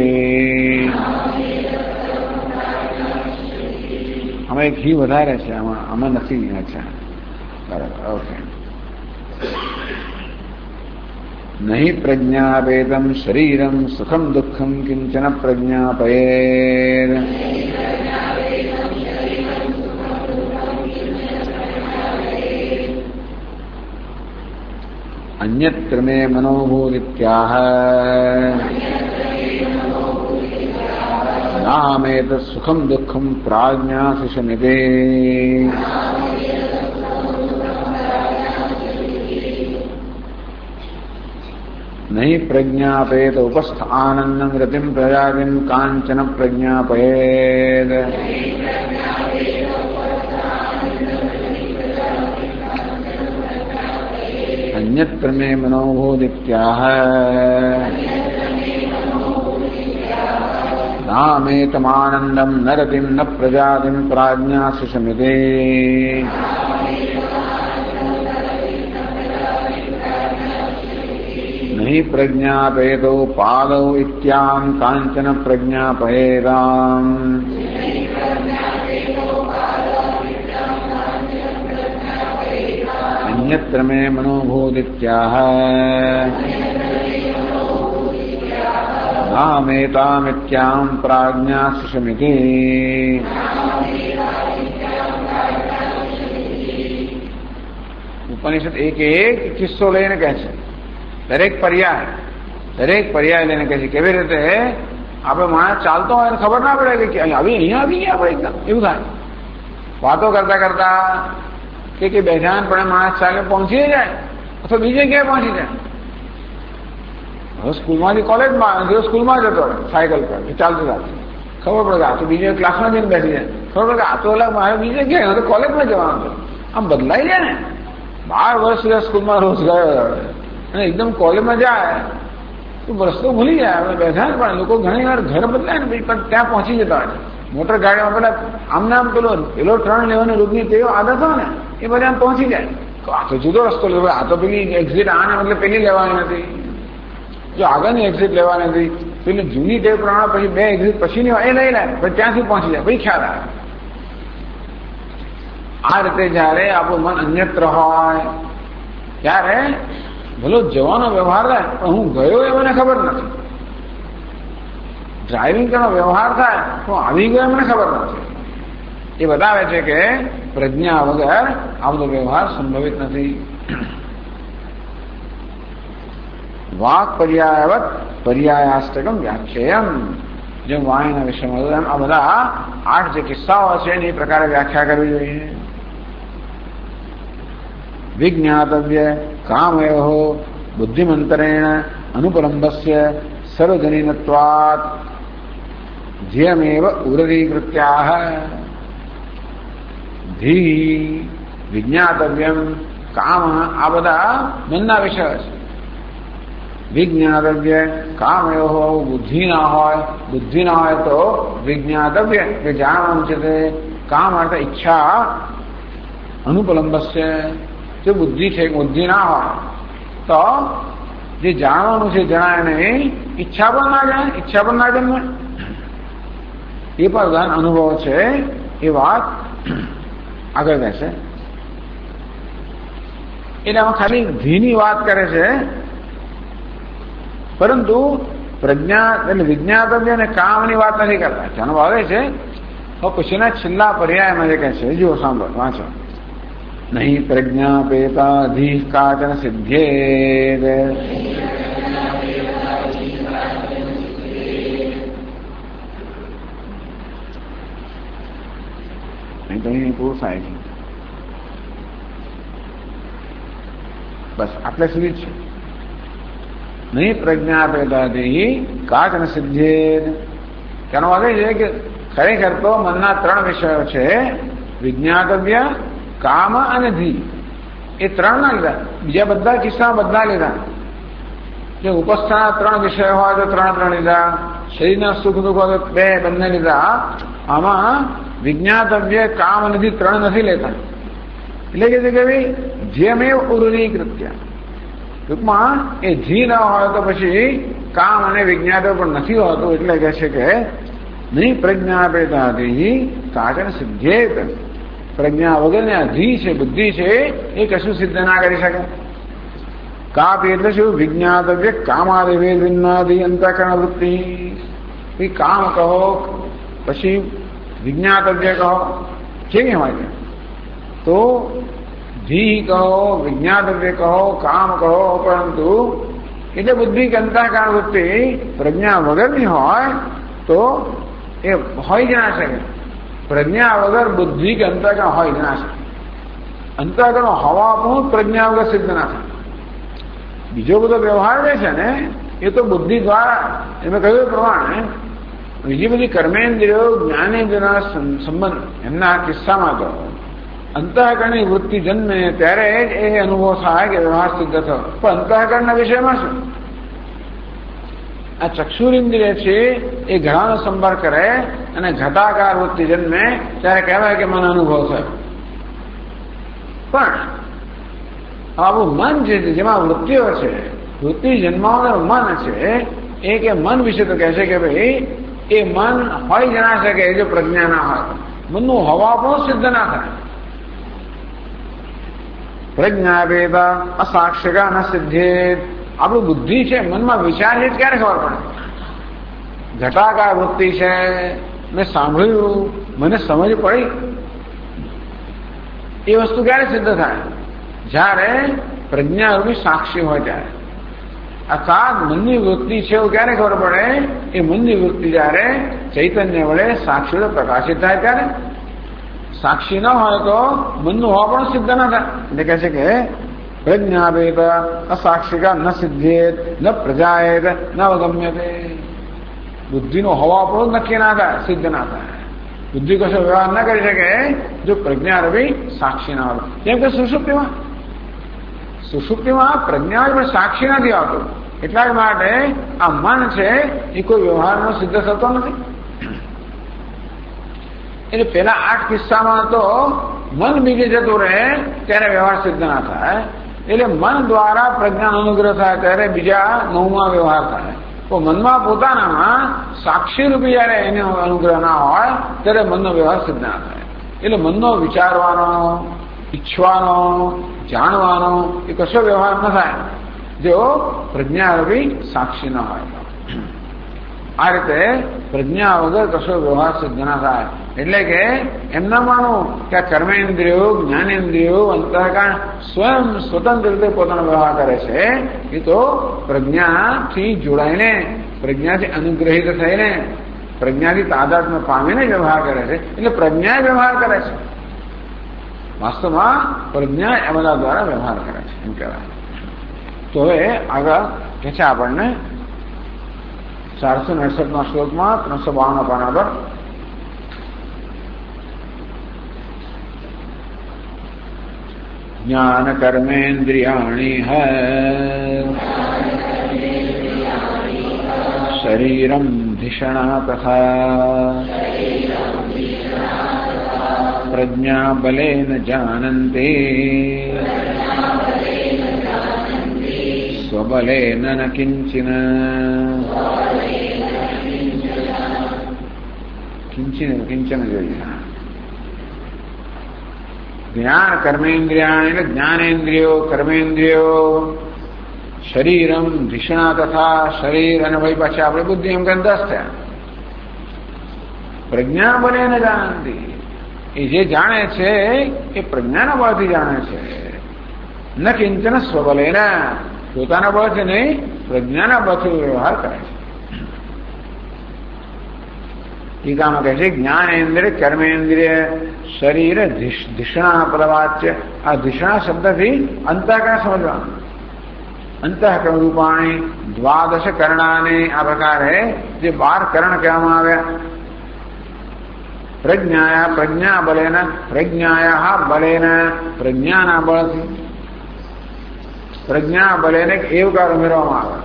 અમે ઘી વધારે છે આમાં નથી. અચ્છા બરાબર, ઓકે. નહીં પ્રજ્ઞાપેતમ શરીરમ સુખમ દુઃખમ કિંચન પ્રજ્ઞાપયેત અન્યત્ર મે મનોભૂરિત્યાહ નાહમેતત્ સુખમ દુઃખમ પ્રાજ્ઞાશિષમિતિ. નહીં પ્રજ્ઞાપેત ઉપસ્થ આનંદમ રતિમ પ્રજાતિમ કાંચન પ્રજ્ઞાપયેત અન્યત્ર મે મનોભૂરિત્યાહ નામેતમાનંદમ ન રતિમ ન પ્રજાતિમ પ્રાજ્ઞાશિષમિતિ. નહીં પ્રજ્ઞાપેતો પાદૌ ઇત્યામ કાંચન પ્રજ્ઞાપયેતામ અન્યત્ર મે મનોભૂરિત્યાહ નામેતામિત્યામ પ્રાજ્ઞાશિષમિતિ. ઉપનિષદ એક એક કિસ્સો લઈને કહે છે. દરેક પર્યાય લઈને કહે છે. કેવી રીતે આપણે માણસ ચાલતો હોય ખબર ના પડે કે અહીંયા આવી ગયા આપણે એકદમ એવું થાય. વાતો કરતા કરતા કે બેજાન પડે માણસ ચાલે પહોંચી જાય અથવા બીજે ક્યાંય પહોંચી જાય. હવે સ્કૂલમાંથી કોલેજમાં સ્કૂલમાં જતો હોય સાયકલ પર ચાલતું ચાલતું ખબર પડે આ તો બીજે ક્લાસમાં જઈને બેસી જાય. ખબર પડે આ તો મારે બીજે ક્યાંય તો કોલેજમાં જવાનું છે. આમ બદલાઈ જાય ને. 12 વર્ષ સુધી સ્કૂલમાં રોજ ગયો અને એકદમ કોલેજમાં જાય તો રસ્તો ભૂલી જાય. હવે બેઠા પણ લોકો ઘણી વાર ઘર બદલાય ને પણ ત્યાં પહોંચી જતા હોય. મોટર ગાડીમાં પેલા આમને આમ પેલો ટર્ન લેવાની રોજની તેઓ આદત હોય ને એ બધા આમ પહોંચી જાય. આ તો જુદો રસ્તો લેવો, આ તો પેલી એક્ઝિટ આને મતલબ પેલી લેવાની નથી, જો આગળની એક્ઝિટ લેવાની નથી, પેલી જૂની ટેવ પ્રમાણે પછી 2 એક્ઝિટ પછીની એ લઈ લે પછી ત્યાંથી પહોંચી જાય. પછી ખ્યાલ આવે. આ રીતે જયારે આપણું મન અન્યત્ર હોય ત્યારે ભલો જવાનો વ્યવહાર થાય પણ હું ગયો એ મને ખબર નથી. ડ્રાઇવિંગ કરવાનો વ્યવહાર થાય હું આવી ગયો મને ખબર નથી. એ બતાવે છે કે પ્રજ્ઞા વગર આ બધો વ્યવહાર સંભવિત નથી. વાક પર્યાયવત પર્યાયાષ્ટકમ વ્યાખ્યાયમ. જેમ વાણીના વિષયમાં આ બધા 8 જે કિસ્સાઓ છે એની પ્રકારે વ્યાખ્યા કરવી જોઈએ. વિજ્ઞાતવ્ય કામયો બુદ્ધિમંતરેણ અનુપલંબસ્ય સર્વજનીનત્વાत् ધ્યેયમેવ ઉરરીકૃત્યાહ. ધી વિજ્ઞાતવ્યમ કામ આ બધા મનના વિષય છે. વિજ્ઞાતવ્ય કામયો બુદ્ધિ ના હોય તો વિજ્ઞાતવ્ય કે જાણવાનું છે તે કામ અર્થ ઈચ્છા અનુપલંબસ્ય જો બુદ્ધિ છે બુદ્ધિ ના હોય તો જે જાણવાનું છે જણાય નહીં, ઈચ્છા પણ ના જન્મે. એ પણ અનુભવ છે. એ વાત આગળ રહેશે. એટલે આમાં ખાલી ધીની વાત કરે છે, પરંતુ પ્રજ્ઞા એટલે વિજ્ઞાતવ્ય અને કામની વાત નથી કરતા. જાણવ આવે છે. હવે પછીના છેલ્લા પર્યાયમાં જે કહે છે જુઓ, સાંભળો, વાંચો. નહીં પ્રજ્ઞાપેતાધિ કાચન સિદ્ધ્યેત. નહીં તો અહીં પૂરું થાય છે. બસ આટલે સુધી જ છે. નહીં પ્રજ્ઞાપેતાથી કાચન સિદ્ધે. તેનો અર્થ એ છે કે ખરેખર તો મનના 3 વિષયો છે, વિજ્ઞાતવ્ય, કામ અને ધી. એ 3 ના લીધા, બીજા બધા કિસ્સા બધા લીધા. જે ઉપસ્થાના 3 વિષયો હોય તો 3 લીધા, શરીરના સુખ દુઃખ હોય તો 2 બંને લીધા. આમાં વિજ્ઞાતવ્ય, કામ અને ધી 3 નથી લેતા. એટલે કે ભાઈ જેમેવ ઉરુરીકૃત્ય, ટૂંકમાં એ જી ન હોય તો પછી કામ અને વિજ્ઞાતો પણ નથી હોતું. એટલે કહે છે કે નહીં પ્રજ્ઞાપેતાથી કાચન સિદ્ધેત. પ્રજ્ઞા વગરને આ ધી છે, બુદ્ધિ છે, એ કશું સિદ્ધ ના કરી શકે. કાપી એટલે શું? વિજ્ઞાતવ્ય કામાદિ વેદિન્નાદિ અંતઃકરણ વૃત્તિ. કામ કહો, પછી વિજ્ઞાતવ્ય કહો, કેવી હોય છે તો ધી કહો, વિજ્ઞાતવ્ય કહો, કામ કહો, પરંતુ એટલે બુદ્ધિ કે અંતઃકરણ વૃત્તિ પ્રજ્ઞા વગરની હોય તો એ હોય જ ના શકે. પ્રજ્ઞા વગર બુદ્ધિ કે અંતઃકરણ હોય જ ના શકે. અંતઃકરણ હોવા પણ પ્રજ્ઞા વગર સિદ્ધ ના થાય. બીજો બધો વ્યવહાર જે છે ને એ તો બુદ્ધિ દ્વારા, એમાં કહ્યું પ્રમાણે બીજી બધી કર્મેન્દ્રિયો જ્ઞાનેન્દ્રિયોના સંબંધ, એમના કિસ્સામાં તો અંતઃકરણની વૃત્તિ જન્મે ત્યારે જ એ અનુભવ થાય કે વ્યવહાર સિદ્ધ થયો. પણ અંતઃકરણના વિષયમાં શું? આ ચક્ષુરિન્દ્રિય છે એ ઘડાનો સંભાળ કરે અને ઘટાકાર વૃત્તિ જન્મે ત્યારે કહેવાય કે મને અનુભવ થયો. પણ આવું મન છે જેમાં વૃત્તિઓ છે, વૃત્તિ જન્માવનાર મન છે, એ કે મન વિશે તો કહે છે કે ભાઈ એ મન હોય જ ના શકે જો પ્રજ્ઞા ના હોય. મનનું હવા પણ સિદ્ધ ના થાય. પ્રજ્ઞાપેતા અસાક્ષિકા ન સિદ્ધે. આપણું બુદ્ધિ છે, મનમાં વિચાર છે, ક્યારે ખબર પડે? ઘટાકાર વૃત્તિ છે, મેં સાંભળ્યું, મને સમજ પડી, એ વસ્તુ ક્યારે સિદ્ધ થાય? જ્યારે પ્રજ્ઞારૂપી સાક્ષી હોય ત્યારે. અર્થાત મનની વૃત્તિ છે એવું ક્યારે ખબર પડે? એ મનની વૃત્તિ જયારે ચૈતન્ય વડે સાક્ષી વડે પ્રકાશિત થાય ત્યારે. સાક્ષી ન હોય તો મનનું હોવા પણ સિદ્ધ ના થાય. એટલે કહે છે કે પ્રજ્ઞાપેત અસાક્ષિકા ન સિદ્ધેત ન પ્રજાયેત ન અવગમ્યતે. બુદ્ધિનો હોવા પણ નક્કી ના થાય, સિદ્ધ ના થાય. બુદ્ધિ કશો વ્યવહાર ન કરી શકે જો પ્રજ્ઞારૂપી સાક્ષી ના હોય. જેમ કે સુષુપ્તિમાં પ્રજ્ઞા પણ સાક્ષી નથી આવતું. એટલા માટે આ મન છે એ કોઈ વ્યવહારનો સિદ્ધ થતો નથી. એટલે પેલા 8 કિસ્સામાં તો મન બીજે જતું રહે ત્યારે વ્યવહાર સિદ્ધ ના થાય. એટલે મન દ્વારા પ્રજ્ઞાનો અનુગ્રહ થાય ત્યારે બીજા 9માં વ્યવહાર થાય. તો મનમાં પોતાનામાં સાક્ષી રૂપી જયારે એનો અનુગ્રહ ના હોય ત્યારે મનનો વ્યવહાર સિદ્ધ ના થાય. એટલે મનનો વિચારવાનો, ઈચ્છવાનો, જાણવાનો એ કશો વ્યવહાર ન થાય જો પ્રજ્ઞારૂપી સાક્ષી ન હોય. આ રીતે પ્રજ્ઞા વગર કશો વ્યવહાર સિદ્ધ ના થાય. એટલે કે એમના માનું કે આ કર્મેન્દ્રિયો, જ્ઞાનેન્દ્રિયો, અંતઃકરણ સ્વયં સ્વતંત્ર રીતે પોતાનો વ્યવહાર કરે છે. એ તો પ્રજ્ઞાથી જોડાઈને, પ્રજ્ઞાથી અનુગ્રહિત થઈને, પ્રજ્ઞાથી તાદાત્મ્ય પામીને વ્યવહાર કરે છે. એટલે પ્રજ્ઞા વ્યવહાર કરે છે. વાસ્તવમાં પ્રજ્ઞા એ બધા દ્વારા વ્યવહાર કરે છે એમ કહેવાય. તો હવે આગળ કે છે આપણને 469 શ્લોકમાં 352 પાના પર જ્ઞાન કર્મેન્દ્રિયાણિ શરીરમ ધિષણા તથા પ્રજ્ઞા બલેન જાનન્તે સ્વબલેન ન કિંચન. કિંચન જોઈએ. જ્ઞાન કર્મેન્દ્રિયા એટલે જ્ઞાનેન્દ્રિયો, કર્મેન્દ્રિયો, શરીરમ ધિષણા તથા શરીર અને ભાઈ પાછા આપણે બુદ્ધિ એમ કરીને 10 થયા. પ્રજ્ઞા બલેન જાનંતી. એ જે જાણે છે એ પ્રજ્ઞાના બળથી જાણે છે. ન કિંચન સ્વબલેના. પોતાના બળથી નહીં, પ્રજ્ઞાના બળથી વ્યવહાર કરે છે. ટીકામાં કહે છે જ્ઞાનેન્દ્રિય, કર્મેન્દ્રિય, શરીર ધિષણા પદવાચ્ય. આ ધિષણા શબ્દથી અંતઃકરણ સમજવાનું. અંતઃકરણ રૂપાણી દ્વાદશ કરણાને, આ પ્રકારે જે 12 કરણ કહેવામાં આવ્યા. પ્રજ્ઞાયા પ્રજ્ઞા બલેન, પ્રજ્ઞાયા બલેન પ્રજ્ઞાના બળથી, પ્રજ્ઞા બલેન એક એવકાર ઉમેરવામાં આવે.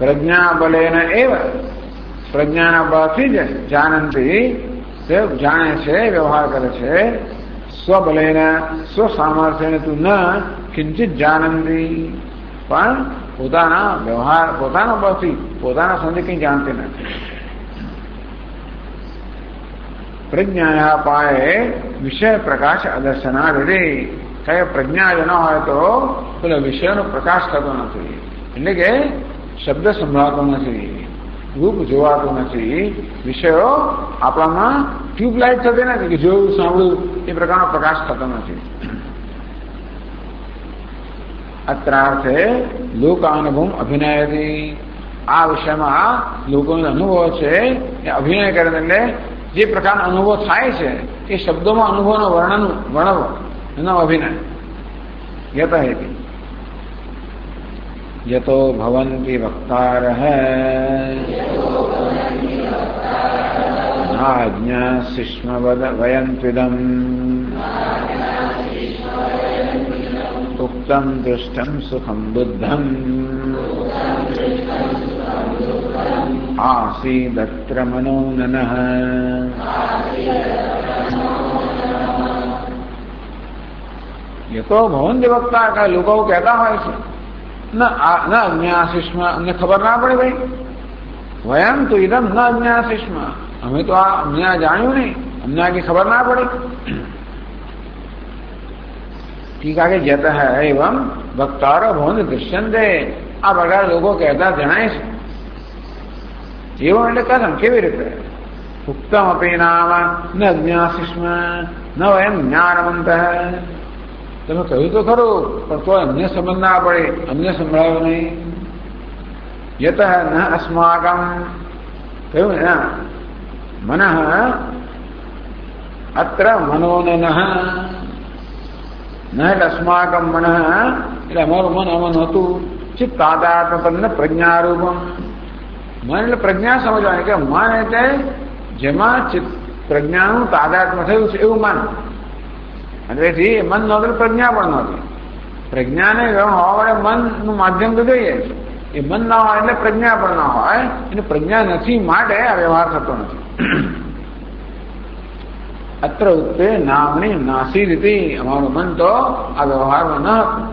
પ્રજ્ઞા બલેન એવ, પ્રજ્ઞાના બળથી જ જાનંતી તે જાણે છે, વ્યવહાર કરે છે. સ્વબલેન સ્વ સામર્થ્યને તું ન કિંચિત જાનંતી, પણ પોતાના વ્યવહાર પોતાના બળથી પોતાના સંબંધી કંઈ જાણતી નથી. પ્રજ્ઞાયા પાયે વિષય પ્રકાશ અદર્શના વિધિ, કઈ પ્રજ્ઞા જ ન હોય તો પેલો વિષયનો પ્રકાશ થતો નથી, એટલે કે શબ્દ સંભળાતો નથી, રૂપ જોવાતું નથી, વિષયો આપણામાં ટ્યુબલાઇટ થતી નથી કે જોયું સાંભળ્યું એ પ્રકારનો પ્રકાશ થતો નથી. અત્રાર્થે લોકાનુભવ અભિનયથી, આ વિષયમાં લોકોનો અનુભવ છે એ અભિનય કરે, એટલે જે પ્રકારનો અનુભવ થાય છે એ શબ્દોમાં અનુભવનો વર્ણવો એનો અભિનય. યત હેતિ યતો ભવન્તિ વક્તારઃ નાજ્ઞાસિષ્મ વયન્ત્વિદમ ઉક્તમ દૃષ્ટમ સુખમ બુદ્ધમ આસીદત્ર મનોનનઃ. યતો ભવંતિ વક્તા, કે લોકો કહેતા હોય છે ન અજ્ઞાસિષ્મ, અમને ખબર ના પડે ભાઈ. વયમ તો ઇદમ ન અજ્ઞાસિષ્મ, અમે તો આ અમને આ જાણ્યું નહીં, અમને આની ખબર ના પડે. ટીકા કે જત હૈ એવમ વક્તારો ભવંતિ દૃશ્યંતે, આ પ્રકાર લોકો કહેતા જણાય છે. એવું એટલે કથમ, કેવી રીતે? ઉક્તમ અપી નામ ન અજ્ઞાસિષ્મ ન વયમ જ્ઞાનવંત. તમે કહ્યું તો ખરું, પણ તો અમને સમજ ના પડે, અમને સંભળાયો નહીં. યત ન અસ્માકમ, કહ્યું ને મન અત્ર મનોનનઃ, ન એટલે અસ્માકમ મન એટલે અમારું મન આમાં હતું. ચિત્ત તાદાત્મ્ય પ્રજ્ઞારૂપમ, મન એટલે પ્રજ્ઞા સમજવાની, કે મન એટલે જેમાં ચિત્ત પ્રજ્ઞાનું તાદાત્મ્ય થયું છે એવું મન. એટલે મન નહોતું, પ્રજ્ઞા પણ નહોતી. પ્રજ્ઞાને હોવા વડે મનનું માધ્યમ તો જોઈએ, એ મન ના હોય એટલે પ્રજ્ઞા પણ ના હોય, એટલે પ્રજ્ઞા નથી માટે આ વ્યવહાર થતો નથી. અત્ર ઉત્તે નામની નાસી રીતિ, અમારું મન તો આ વ્યવહારમાં ન હતું.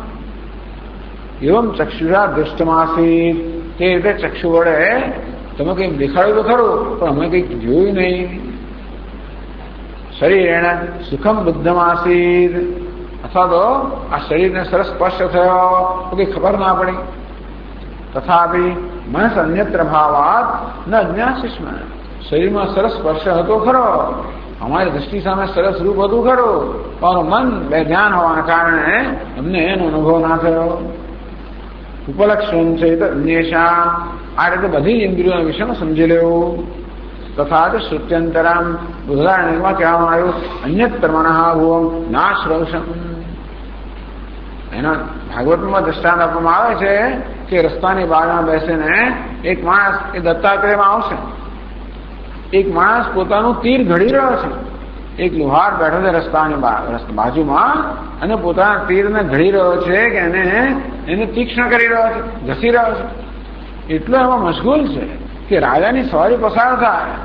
એવમ ચક્ષુષા દૃષ્ટમાસી, તે રીતે ચક્ષુ વડે તમે કંઈક દેખાડ્યું તો ખરું, પણ અમે કંઈક જોયું નહીં. શરીરેણ સુખમ બુદ્ધમાસીદ, અથવા તો આ શરીરને સરસ સ્પર્શ થયો તો કંઈ ખબર ના પડી. તથાપિ મનસ અન્યત્ર ભાવાત ન અજ્ઞાસિષ્મ, શરીરમાં સરસ સ્પર્શ હતો ખરો, અમારી દ્રષ્ટિ સામે સરસ રૂપ હતું ખરું, પણ મન બેધ્યાન હોવાના કારણે અમને એનો અનુભવ ના થયો. ઉપલક્ષણ છે તો અન્યેષા, આ રીતે બધી ઇન્દ્રિયોના વિષયમાં સમજી લેવું. તથા તો શ્રુત્યંતરામ, ઉદાહરણમાં કહેવામાં આવ્યું અન્યત્ર મનઃ ભુવમ નાશ્રવસમ. એના ભાગવતમાં દ્રષ્ટાંત આપવામાં આવે છે કે રસ્તાની બાજુમાં બેસીને એક માણસ એ દત્તાત્રેયમાં આવશે, એક માણસ પોતાનું તીર ઘડી રહ્યો છે. એક લુહાર બેઠો છે રસ્તાની બાજુમાં અને પોતાના તીરને ઘડી રહ્યો છે, કે એને તીક્ષ્ણ કરી રહ્યો છે, ઘસી રહ્યો છે. એટલો એમાં મશગુલ છે કે રાજાની સવારી પસાર થાય,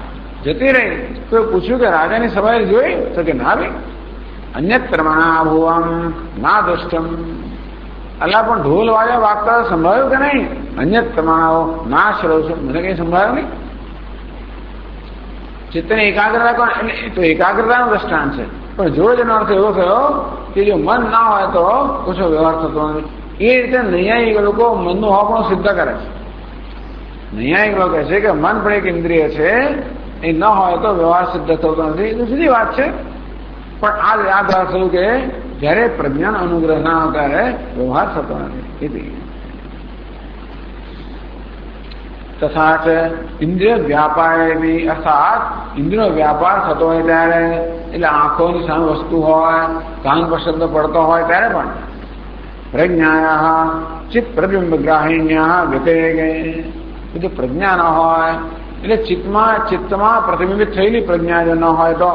જતી રહી. તો પૂછ્યું કે રાજાની સવારી જોઈ? તો કે ના ભાઈ, અન્યત્ર મનઃ ભુવમ ના દુષ્ટમ. અલ્લાહ પણ ઢોલ વાજા વાગતા સંભળાયું કે નહીં? અન્યત્ર મનઃ ના શ્રવસમ, મને કઈ સંભળાયું નહીં. ચિત્તને એકાગ્રતા કોણ? એટલે તો એકાગ્રતાનો દ્રષ્ટાંત છે, પણ જોડે જેનો અર્થ એવો થયો કે જો મન ના હોય તો ઓછો વ્યવહાર થતો નથી. એ રીતે નૈયાયિક લોકો મનનું હોવાનું સિદ્ધ કરે છે. નૈયાયિક લોકો કહે છે કે મન પણ એક ઇન્દ્રિય છે, એ ન હોય તો વ્યવહાર સિદ્ધ થતો નથી. એ સીધી વાત છે, પણ આ યાદ રાખવું કે જયારે પ્રજ્ઞાનો અનુગ્રહ ના હોય ત્યારે વ્યવહાર થતો નથી. તથા ઇન્દ્રિય વ્યાપાર બી, અર્થાત ઇન્દ્રિયો વ્યાપાર થતો હોય ત્યારે, એટલે આંખોની સામે વસ્તુ હોય, કાન પર શબ્દ પડતો હોય ત્યારે પણ પ્રજ્ઞાયા ચિત્ત પ્રતિબિંબ ગ્રાહિણ્યા વ્યતિરેકે. જો પ્રજ્ઞા ન હોય એટલે ચિત્તમાં પ્રતિબિંબિત થયેલી પ્રજ્ઞા જો ન હોય તો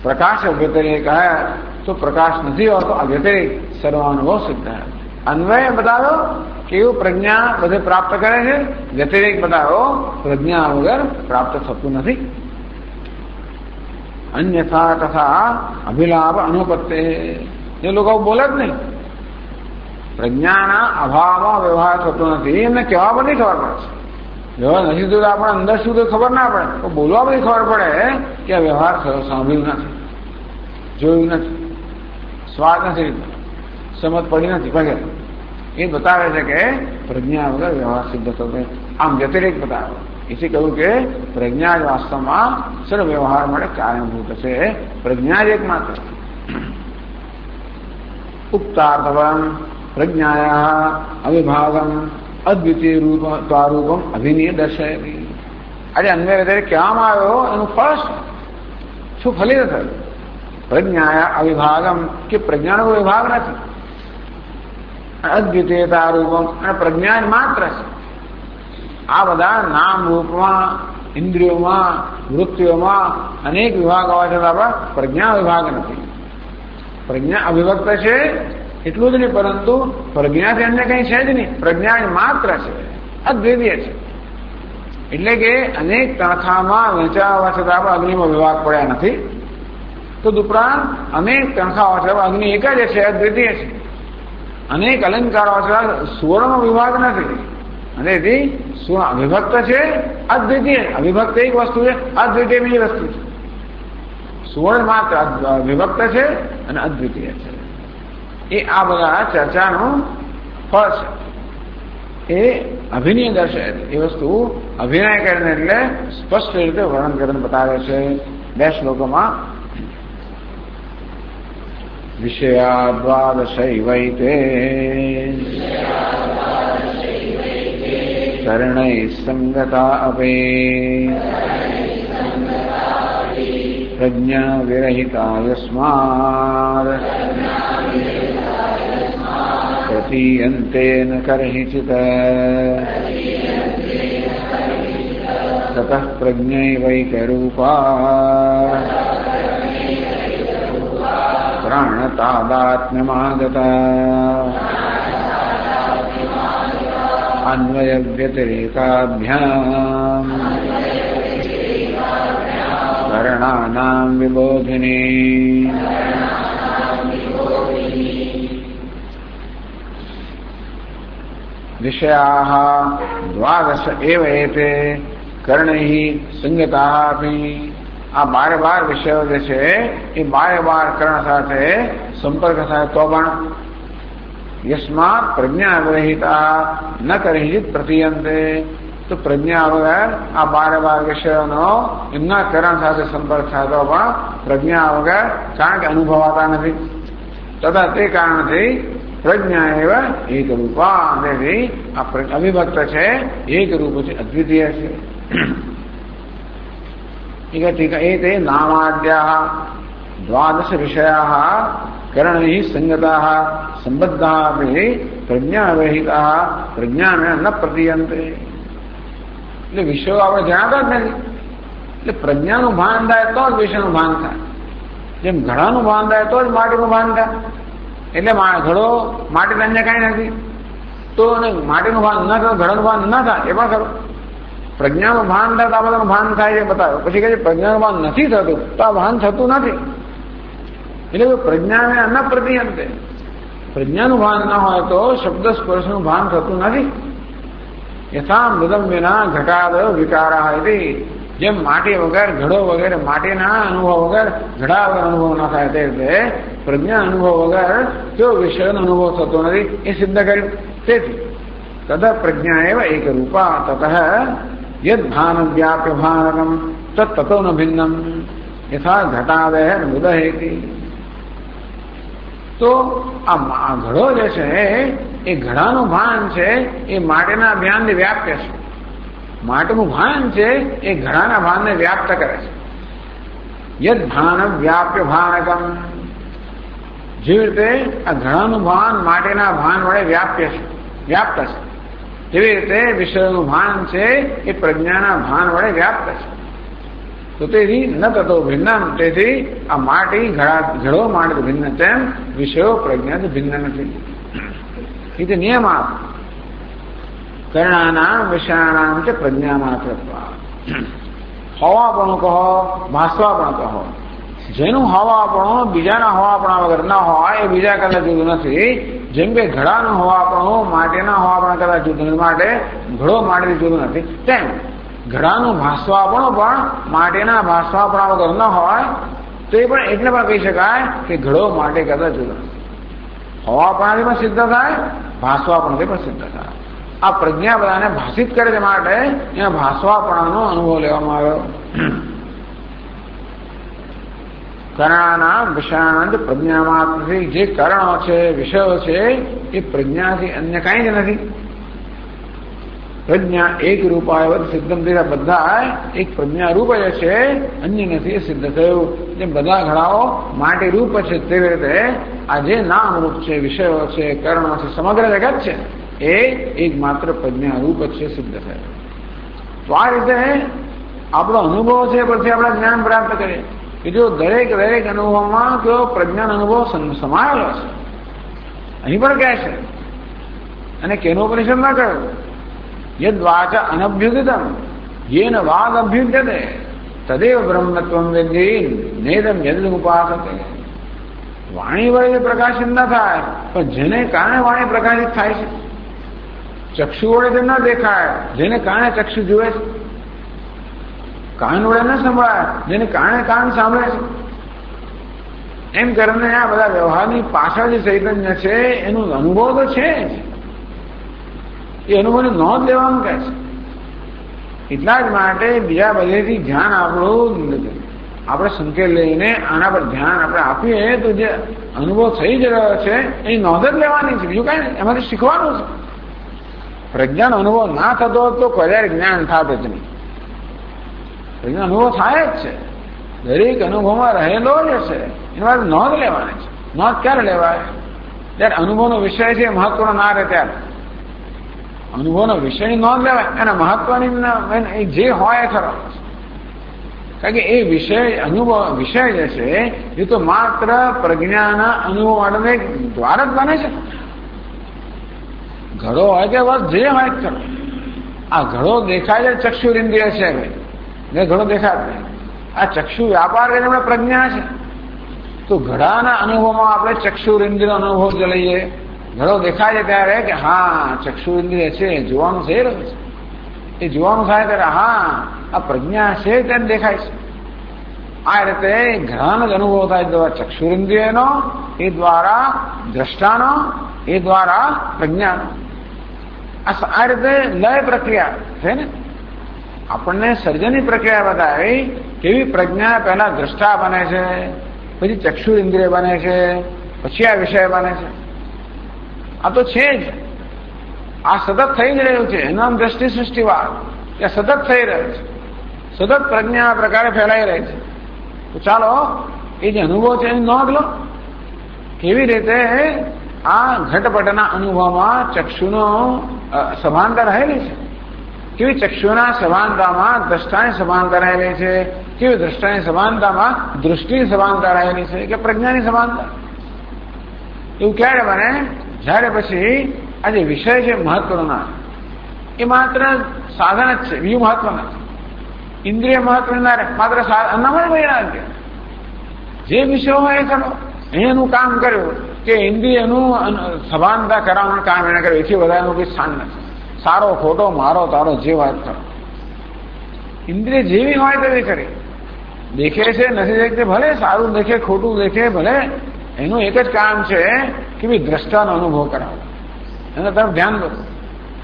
પ્રકાશ વ્યતિરેક હે, તો પ્રકાશ નથી હોતો. આ વ્યતિરેક સર્વાનુભવ સિદ્ધ હે. અન્વય બતાવ્યો કે એવું પ્રજ્ઞા બધે પ્રાપ્ત કરે છે, વ્યતિરેક બતાવ્યો પ્રજ્ઞા વગર પ્રાપ્ત થતું નથી. અન્યથા તથા અભિલાભ અનુપત્તે. એ લોકો બોલે જ નહીં. પ્રજ્ઞાના અભાવમાં વ્યવહાર થતો નથી એમને કહેવા બધી ખબર પડે છે. વ્યવહાર નથી તો આપણે અંદર સુધી ખબર ના પડે, તો બોલવા બધી ખબર પડે કે આ વ્યવહાર સાંભળ્યું નથી, જોયું નથી, સ્વાદ નથી, સમજ પડી નથી વગેરે. એ બતાવે છે કે પ્રજ્ઞા વગર વ્યવહાર સિદ્ધ થતો. આમ વ્યતિરેક બતાવે. એથી કહ્યું કે પ્રજ્ઞા જ વાસ્તવમાં સર્વ વ્યવહાર માટે કારણભૂત છે. પ્રજ્ઞા જ એકમાત્ર. ઉક્તાર્થવમ પ્રજ્ઞાયા અવિભાગમ અદ્વિતીય રૂપમ અભિનય દર્શાવી. આજે અન્ય વ્યતિરેક કહેવામાં આવ્યો એનું ફળ શું ફલિત થયું? પ્રજ્ઞાયા અવિભાગમ કે પ્રજ્ઞાનો વિભાગ નથી, અદ્વિતીયતા રૂપમ અને પ્રજ્ઞા જ માત્ર છે. આ બધા નામ રૂપમાં, ઇન્દ્રિયોમાં, વૃત્તિઓમાં અનેક વિભાગ હોવા છતાં પ્રજ્ઞા વિભાગ નથી. પ્રજ્ઞા અવિભક્ત છે એટલું જ નહીં, પરંતુ પ્રજ્ઞાથી અન્ય કંઈ છે જ નહીં. પ્રજ્ઞા જ માત્ર છે, અદ્વિતીય છે. એટલે કે અનેક તણખામાં વહેંચાવા છતાં અગ્નિમાં વિભાગ પડ્યા નથી. તો ઉપરાંત અનેક તણખા હોવા છતાં અગ્નિ એક જ છે, અદ્વિતીય છે. અનેક અલંકાર હોવા છતાં સુવર્ણનો વિભાગ નથી. અને એથી અવિભક્ત છે, અદ્વિતીય. અવિભક્ત એક વસ્તુ છે, અદ્વિતીય બીજી વસ્તુ છે. સુવર્ણ માત્ર વિભક્ત છે અને અદ્વિતીય છે. એ આ બધા ચર્ચાનું ફળ છે. એ અભિનય દર્શાવે છે. એ વસ્તુ અભિનય કરીને એટલે સ્પષ્ટ રીતે વર્ણન કરીને બતાવે છે 2 શ્લોકોમાં. વિષયા દ્વાદશૈવૈતે કર્ણૈ સંગતા અપે પ્રજ્ઞા વિરહિતા યસ્માદ પ્રતીયન્તે ન કરહિચિત તતઃ પ્રજ્ઞૈવૈકરૂપા પ્રાણતાદાત્મ્યમાગતા અન્વય વ્યતિરેકાભ્યામ કરણાનામ વિબોધિની. વિષયા દ્વાદશ એવ એતે કર્ણૈ સંગતા અપી. આ 12 વિષયો જે છે એ 12 કર્ણ સાથે સંપર્ક થાય તો પણ યસ્માત પ્રજ્ઞા વિરહિતા ન કરહિત પ્રતીયન્તે. તો પ્રજ્ઞા વગર આ 12 વિષયોનો એમના કર્ણ સાથે સંપર્ક થાય તો પણ પ્રજ્ઞા વગર કારણ કે અનુભવાતા નથી. તથા તે કારણથી પ્રજ્ઞા એવા એક રૂપા. તેથી આ અવિભક્ત છે, એક રૂપ છે, અદ્વિતીય છે. એતે નામાદ્યા દ્વાદશ વિષયા કર્ણૈ સંગતા સંબદ્ધા પ્રજ્ઞા વિરહિતા પ્રજ્ઞાને ન પ્રતીયન્તે. એટલે વિષયો આપણે જાણતા જ નથી. એટલે પ્રજ્ઞાનું ભાન થાય તો જ વિષયનું ભાન થાય. જેમ ઘડાનું ભાન થાય તો જ માટીનું ભાન થાય. એટલે ઘડો માટી અન્ય કાંઈ નથી. તો માટીનું ભાન ન થાય, ઘડાનું ભાન ન થાય એ પણ ખરું. પ્રજ્ઞાનું ભાન થાય તો આ બધાનું ભાન થાય છે બતાવ્યો. પછી કહે છે પ્રજ્ઞાનું ભાન નથી થતું તો આ ભાન થતું નથી. એટલે પ્રજ્ઞાને ન પ્રતીયન્તે. પ્રજ્ઞાનું ભાન ન હોય તો શબ્દ સ્પર્શનું ભાન થતું નથી. યથા મૃદમ વિના ઘટાદ વિકારા હતી. જેમ માટી વગર ઘડો વગેરે માટીના અનુભવ વગર ઘડા વગર અનુભવ ન થાય તે રીતે પ્રજ્ઞા અનુભવ વગર જો વિષયનો અનુભવ થતો નથી એ સિદ્ધ કર્યું. તેથી તદ પ્રજ્ઞા એવ એક રૂપા તત યદ ભાન વ્યાપ્ય ભાનકમ તત્તો ન ભિન્નમ યથા ઘટાદય મૃદહેતી. તો આ ઘડો જે છે એ ઘડાનું ભાન છે એ માટીના જ્ઞાનથી વ્યાપ્ય છે. માટીનું ભાન છે એ ઘડાના ભાનને વ્યાપ્ત કરે છે. યદ ભાન વ્યાપ્ય ભાનકમ જેવી રીતે આ ઘડાનું ભાન માટેના ભાન વડે વ્યાપ્ત છે, જેવી રીતે વિષયનું ભાન છે એ પ્રજ્ઞાના ભાન વડે વ્યાપ્ત છે. તો તેથી ન તતો ભિન્નમ, તેથી આ માટી ઘડો માટે ભિન્ન તેમ વિષયો પ્રજ્ઞાથી ભિન્ન નથી. એ નિયમ આપ કર્ણાનામ વિષયાણામ છે પ્રજ્ઞા માત્ર. હવાપણું કહો, ભાસવાપણ કહો, જેનું હવાપણું બીજાના હવાપણા વગર ના હોય એ બીજા કરતા જુદું નથી. જેમ કે ઘડાનું હવાપણું માટેના હવાપણા કરતા જુદું નથી, માટે ઘડો માટેથી જુદું નથી, તેમ ઘડાનું ભાસવાપણું પણ માટેના ભાસવાપણા વગર ન હોય તો એ પણ એટલે પણ કહી શકાય કે ઘડો માટે કરતા જુદો નથી. હવાપણાથી પણ સિદ્ધ થાય, ભાસવાપણથી પણ સિદ્ધ થાય. આ પ્રજ્ઞા બધાને ભાષિત કરે છે માટે એના ભાસવાપણાનો અનુભવ લેવામાં આવ્યો. કરણાના વિષયાનંદ પ્રજ્ઞામાંથી, જે કરણો છે, વિષયો છે એ પ્રજ્ઞાથી અન્ય કાંઈ જ નથી. પ્રજ્ઞા એક રૂપાય સિદ્ધમ થયા, બધા એક પ્રજ્ઞા રૂપ જ છે, અન્ય નથી એ સિદ્ધ થયું. જેમ બધા ઘડાઓ માટે રૂપ છે તેવી રીતે આ જે નામ રૂપ છે, વિષયો છે, કરણો છે, સમગ્ર જગત છે એ એકમાત્ર પ્રજ્ઞા રૂપ જ છે, સિદ્ધ થયું. તો આ રીતે આપણો અનુભવ છે પરથી આપણે જ્ઞાન પ્રાપ્ત કરીએ કે જો દરેક અનુભવમાં કેવો પ્રજ્ઞાન અનુભવ સમાયેલો છે. અહીં પણ કહે છે, અને કેનો ઉપનિષદ ના કહ્યું, યદ વાચ અનભ્યુદિતમ યેન વાદ અભ્યુદ્યતે તદેવ બ્રહ્મત્વમ વેદ્યેન નેદમ યદુપાસતે. વાણી વડે પ્રકાશિત ન થાય, પણ જેને કારણે વાણી પ્રકાશિત થાય છે. ચક્ષુ વડે ન દેખાય, જેને કારણે ચક્ષુ જુએ છે. કાન વડે ન સંભળાય, જેને કારણે કાન સાંભળે છે. એમ કરીને આ બધા વ્યવહારની પાછળ જે ચૈતન્ય છે એનું અનુભવ તો છે જ, એ અનુભવની નોંધ લેવાનું કહે છે. એટલા જ માટે બીજા બધેથી ધ્યાન આપણું આપણે સંકેત લઈને આના પર ધ્યાન આપણે આપીએ તો જે અનુભવ થઈ જ રહ્યો છે એની નોંધ જ લેવાની છે, બીજું કાંઈ એમાંથી શીખવાનું છે. પ્રજ્ઞાનો અનુભવ ના થતો તો કદાચ જ્ઞાન થાત જ નહીં. પ્રજ્ઞા અનુભવ થાય જ છે, દરેક અનુભવમાં રહેલો જ હશે, એની વાત નોંધ લેવાની છે. નોંધ ક્યારે લેવાય? ત્યારે અનુભવનો વિષય છે મહત્વનો ના રહે ત્યારે અનુભવનો વિષયની નોંધ લેવાય, અને મહત્વની જે હોય ખરો. કારણ કે એ વિષય અનુભવ વિષય જે છે એ તો માત્ર પ્રજ્ઞાના અનુભવ માટેનો એક દ્વાર જ બને છે. ઘડો હોય કે બસ જે હોય ખરો. આ ઘડો દેખાય છે ચક્ષુરિન્દ્રિય છે, ભાઈ ઘડો દેખાય નહીં. આ ચક્ષુ વ્યાપાર કરીને આપણે પ્રજ્ઞા છે. તો ઘડાના અનુભવમાં આપણે ચક્ષુરિન્દ્રિય અનુભવ જ લઈએ. ઘડો દેખાય છે ત્યારે કે હા ચક્ષુરિન્દ્રિય છે, જોવાનું થઈ રહ્યું છે. એ જોવાનું થાય ત્યારે હા આ પ્રજ્ઞા છે ત્યારે દેખાય છે. આ રીતે ઘડાનો જ અનુભવ થાય દ્વારા ચક્ષુરિન્દ્રિયનો, એ દ્વારા દ્રષ્ટાનો, એ દ્વારા પ્રજ્ઞાનો. આ રીતે લય પ્રક્રિયા છે ને. આપણને સર્જનની પ્રક્રિયા બતાવી કેવી પ્રજ્ઞા પહેલા દ્રષ્ટા બને છે, પછી ચક્ષુ ઇન્દ્રિય બને છે, પછી આ વિષય બને છે. આ તો છે જ, આ સતત થઈ જ રહ્યું છે. એનું નામ દ્રષ્ટિ સૃષ્ટિવાદ, કે સતત થઈ રહ્યું છે, સતત પ્રજ્ઞા આ પ્રકારે ફેલાઈ રહી છે. તો ચાલો એ જે અનુભવ છે એની નોંધ લો. કેવી રીતે આ ઘટપટના અનુભવમાં ચક્ષુનો સભાનતા રહેલી છે, કેવી ચક્ષુના સભાનતામાં દ્રષ્ટાની સભાનતા રહેલી છે, કેવી દ્રષ્ટાની સભાનતામાં દૃષ્ટિની સભાનતા રહેલી છે, કે પ્રજ્ઞાની સભાનતા. એવું ક્યારે બને? જ્યારે પછી આ જે વિષય છે મહત્વનો ના, એ માત્ર સાધન જ છે, બીજું મહત્વ નથી. ઇન્દ્રિય મહત્વ ના રહે, માત્ર અન્નમય વૈરાગ્ય. જે વિષયો હોય એ ખરો, એનું કામ કર્યું કે ઇન્દ્રિયનું સભાનતા કરાવવાનું કામ એને કર્યું, એથી વધારેનું કોઈ સ્થાન નથી. સારો ખોટો મારો તારો જે વાત કરો, ઇન્દ્રિય જેવી હોય તેવી કરી. દેખે છે નથી દેખતે ભલે, સારું દેખે ખોટું દેખે ભલે, એનું એક જ કામ છે કે ભાઈ દ્રષ્ટાનો અનુભવ કરાવો. એના તરફ ધ્યાન દો.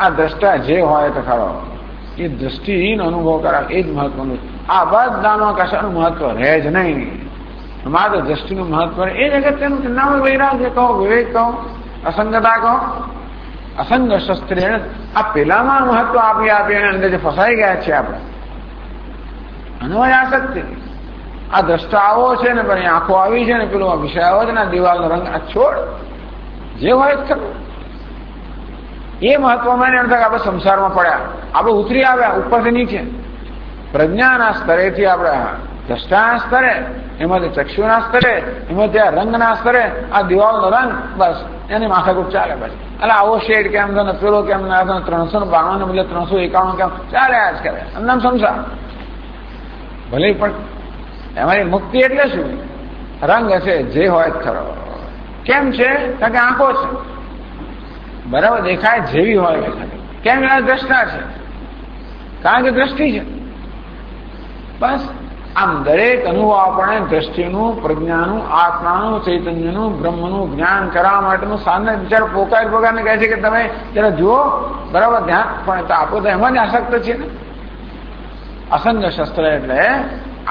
આ દ્રષ્ટા જે હોય તો ખરો, એ દ્રષ્ટિહીન અનુભવ કરાવે, એ જ મહત્વનું. આ બધામાં કશાનું મહત્વ રહે જ નહીં. માત્ર દ્રષ્ટિનું મહત્વ એ જગત તેનું નામ વૈરાગ્ય કહો, વિવેક કહો, અસંગતા કહો. અસંગ શસ્ત્રે આ પેલામાં મહત્વ આપી અને અંદર જે ફસાઈ ગયા છે આપણે અન્વય આસક્તિ. આ દ્રષ્ટા આવો છે ને પણ આંખો આવી છે ને પેલો વિષય આવો છે ને દિવાલનો રંગ આ છોડ જે હોય જ ખરું. એ મહત્વમાં એને અર્થ આપણે સંસારમાં પડ્યા, આપણે ઉતરી આવ્યા ઉપરથી નીચે. પ્રજ્ઞાના સ્તરેથી આપણે દ્રષ્ટાના સ્તરે, એમાંથી ચક્ષુના સ્તરે, એમાંથી આ રંગના સ્તરે, આ દિવાલનો રંગ, બસ એની માથાકૂટ ચાલે. બસ એટલે આવો શેડ કેમ થયો, પેલો કેમ ના થયો, 352 ને બદલે 351 કેમ ચાલ્યા જ કરે. એમનામ સંસાર ભલે પણ એમાંની મુક્તિ એટલે શું? રંગ હશે જે હોય ખરો. કેમ છે? કારણ કે આંખો છે, બરાબર દેખાય જેવી હોય દેખાય. કેમ? એના દ્રષ્ટા છે, કારણ કે દ્રષ્ટિ છે. બસ આમ દરેક અનુભવ આપણે દ્રષ્ટિનું, પ્રજ્ઞાનું, આત્માનું, ચૈતન્યનું, બ્રહ્મનું જ્ઞાન કરવા માટેનું સાધન. બિચારો પોકારને કહે છે કે તમે જરા જુઓ, બરાબર ધ્યાન, પણ તો આપણે તો એમાં જ આસક્ત છીએ ને. અસંગ શસ્ત્ર એટલે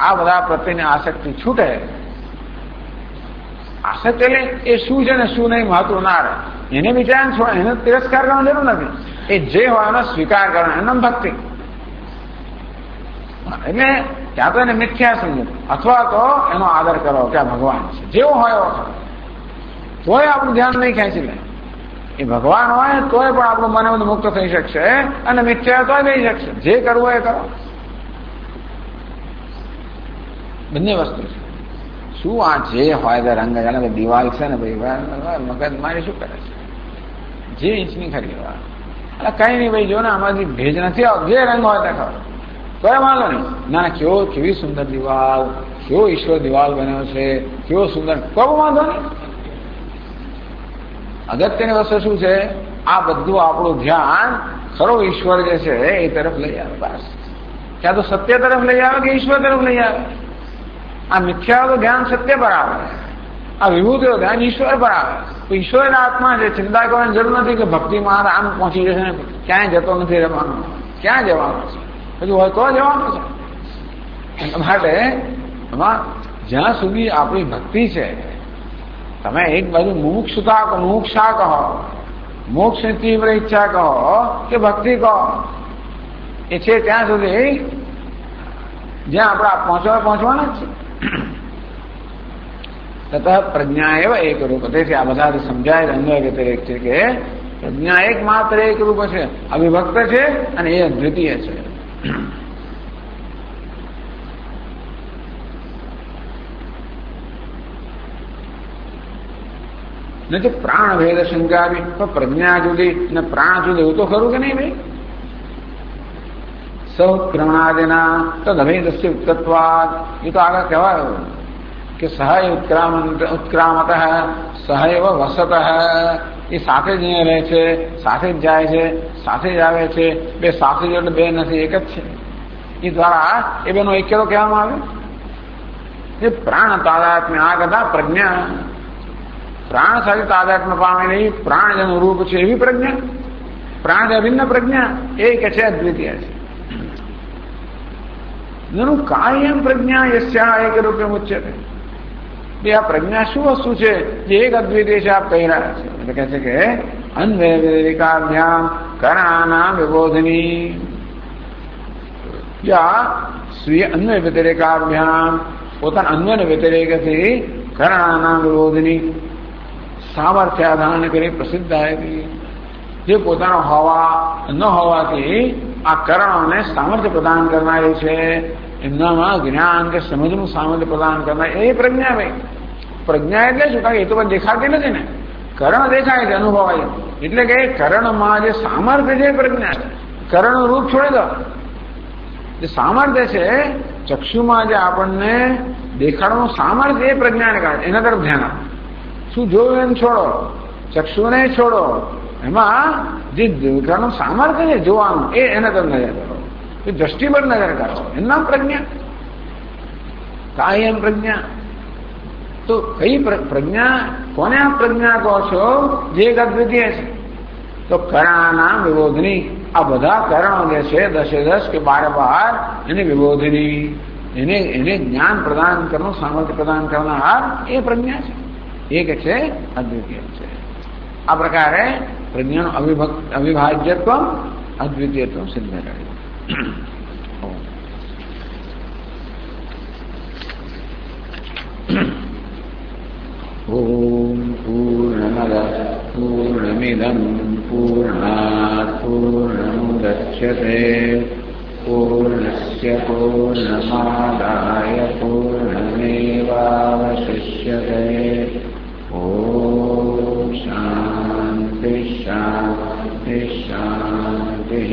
આ બધા પ્રત્યેની આસક્તિ છૂટે. આસક્તિ એટલે એ શું છે ને શું નહીં મહત્વ ના રહે. એને વિચાર છો, એને તિરસ્કાર કરવાની જરૂર નથી. એ જે હોય એનો સ્વીકાર કરવાનો, એનો ભક્તિ. એટલે ત્યાં તો એને મિથ્યા સમજો અથવા તો એનો આદર કરો કે આ ભગવાન છે, જેવો હોય એવો ખરો. તોય આપણું ધ્યાન નહીં ખેંચી લે. એ ભગવાન હોય તોય પણ આપણું મને બધું મુક્ત થઈ શકશે, અને મિથ્યા તોય થઈ શકશે. જે કરવું એ કરો. બંને વસ્તુ છે. શું આ જે હોય તે રંગ જાણે દિવાલ છે ને ભાઈ, મગજ મારી શું કરે છે? જે ઇંચની ખરી વાત કઈ નહીં ભાઈ, જો ને આમાંથી ભેજ નથી આવતો, જે રંગ હોય તે ખરો, કોઈ વાંધો નહીં. ના કેવી સુંદર દિવાલ, કેવો ઈશ્વર દિવાલ બન્યો છે, કેવો સુંદર, કોઈ વાંધો નહીં. અગત્યની વસ્તુ શું છે? આ બધું આપણું ધ્યાન ખરો ઈશ્વર જે છે એ તરફ લઈ આવે. બસ ક્યાં તો સત્ય તરફ લઈ આવે કે ઈશ્વર તરફ લઈ આવે. આ મિથ્યા તો ધ્યાન સત્ય પર આવે, આ વિભૂતિઓ ધ્યાન ઈશ્વર પર આવે. તો ઈશ્વરના આત્મા છે, ચિંતા કરવાની જરૂર નથી કે ભક્તિમાં આમ પહોંચી જશે ને ક્યાંય જતો નથી રહેવાનો, ક્યાં જવાનો છે, બધું હોય તો જવાનું છે. એના માટે એમાં જ્યાં સુધી આપણી ભક્તિ છે, તમે એક બાજુ મુમુક્ષા કહો, મોક્ષની તીવ્ર ઈચ્છા કહો કે ભક્તિ કહો, એ છે ત્યાં સુધી જ્યાં આપણે પહોંચવાના જ છે. તથા પ્રજ્ઞા એવા એક રૂપ. તેથી આ બધાથી સમજાય અન્વય વ્યતિરેક છે કે પ્રજ્ઞા એક માત્ર એક રૂપ છે, અવિભક્ત છે અને એ અદ્વિતીય છે. નથી પ્રાણ ભેદ શંકા બી, પણ પ્રજ્ઞા જુદી ને પ્રાણ જુદી, એવું તો ખરું કે નહીં ભાઈ? સૌત્ક્રમણાદિના તદભેદસ્ય ઉત્તત્વાદ, એ તો આગળ કહેવાયું કે સહૈવ ઉત્ક્રામત સહૈવ વસત. એ સાથે જ અહીંયા રહે છે, સાથે જ જાય છે, સાથે જ આવે છે. બે સાથે જ એટલે બે નથી, એક જ છે. એ દ્વારા એ બેનો એકેલો કહેવામાં આવે. એ પ્રાણ તાદાત્મ્ય આ કથા પ્રજ્ઞા, પ્રાણ સાથે તાદાત્મ્ય પામેલી પ્રાણ જેનું રૂપ છે એવી પ્રજ્ઞા, પ્રાણ અભિન્ન પ્રજ્ઞા એક છે, અદ્વિતીય છે. જેનું કાર્યમ પ્રજ્ઞા યસ્યા એક રૂપે મુચ્યતે. બે આ પ્રજ્ઞા શું વસ્તુ છે જે એક અદ્વિતીય છે આપ કહી રહ્યા છે. એટલે કહે છે કે અન્વય વ્યતિરેકાભ્યામ કરણાનામ વિબોધની, યા સ્વીય અન્વય વ્યતિરેકાભ્યામ પોતાના અન્વય વ્યતિરેકથી કરણાનામ વિબોધની સામર્થ્ય ધારણ કરી પ્રસિદ્ધ આવી. જે પોતાનો હોવા ન હોવાથી આ કરણોને સામર્થ્ય પ્રદાન કરનારી છે, એમનામાં જ્ઞાન કે સમજનું સામર્થ્ય પ્રદાન કરનાર એ પ્રજ્ઞા. ભાઈ પ્રજ્ઞા એટલે શું? કારણ કે એ તો પણ દેખાતી નથી ને, કરણ દેખાય છે, અનુભવાય. એટલે કે કરણમાં જે સામર્થ્ય છે એ પ્રજ્ઞા છે. કરણનું રૂપ છોડી દો, જે સામર્થ્ય છે ચક્ષુમાં જે આપણને દેખાડવાનું સામર્થ્ય એ પ્રજ્ઞાને કારણે, એના તરફ ધ્યાન આપો. શું જોયું એમ છોડો, ચક્ષુને છોડો, એમાં જે દેખાડવાનું સામર્થ્ય છે જોવાનું એ એના તરફ નજર કરો, એ દ્રષ્ટિ પર નજર કરો. એનું નામ પ્રજ્ઞા. કાયમ પ્રજ્ઞા. તો કઈ પ્રજ્ઞા, કોને આ પ્રજ્ઞા કહો છો જે એક અદ્વિતીય છે? તો કરણાના વિબોધની. આ બધા કરણો જે છે 10 કે 12 એને વિબોધની, એને જ્ઞાન પ્રદાન કરવાનું સામર્થ્ય પ્રદાન કરનાર એ પ્રજ્ઞા છે, એક છે, અદ્વિતીય છે. આ પ્રકારે પ્રજ્ઞાનું અવિભાજ્યત્વ અદ્વિતીયત્વ સિદ્ધ કર્યું. पूर्णमिदं पूर्णात् पूर्णमुदच्यते पूर्णस्य पूर्णमादाय पूर्णमेवावशिष्यते। ॐ शान्ति शान्ति शान्तिः।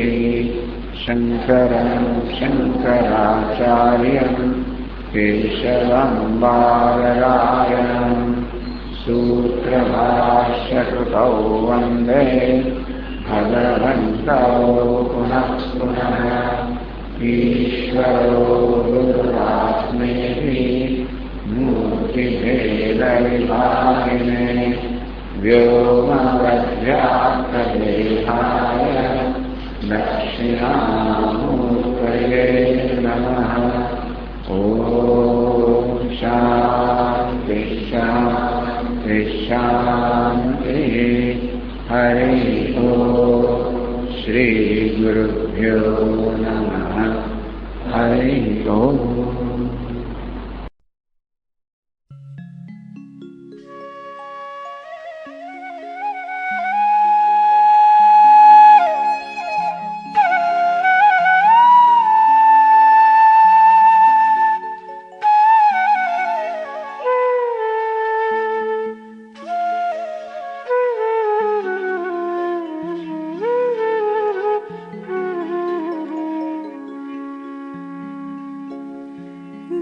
शङ्करं शङ्कराचार्यं केशवं बादरायणं सूत्रभाष्यकृतौ वन्दे भगवन्तौ पुनः पुनः। ईश्वरो गुरुरात्मेति मूर्तिभेदविभागिने व्योमवद्व्याप्तदेहाय दक्षिणामूर्तये नमः। ॐ शान्ति शान्ति शान्तिः। हरि ओम्। श्रीगुरुभ्यो नमः। हरि ओम्।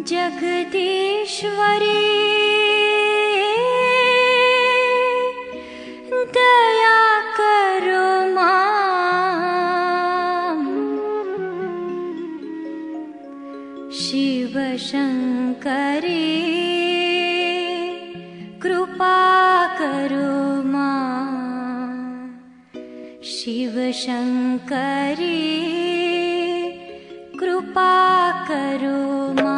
जगदीश्वरी दया करो मां। शिव शंकरी कृपा करो मां। शिव शंकरी कृपा करो मां।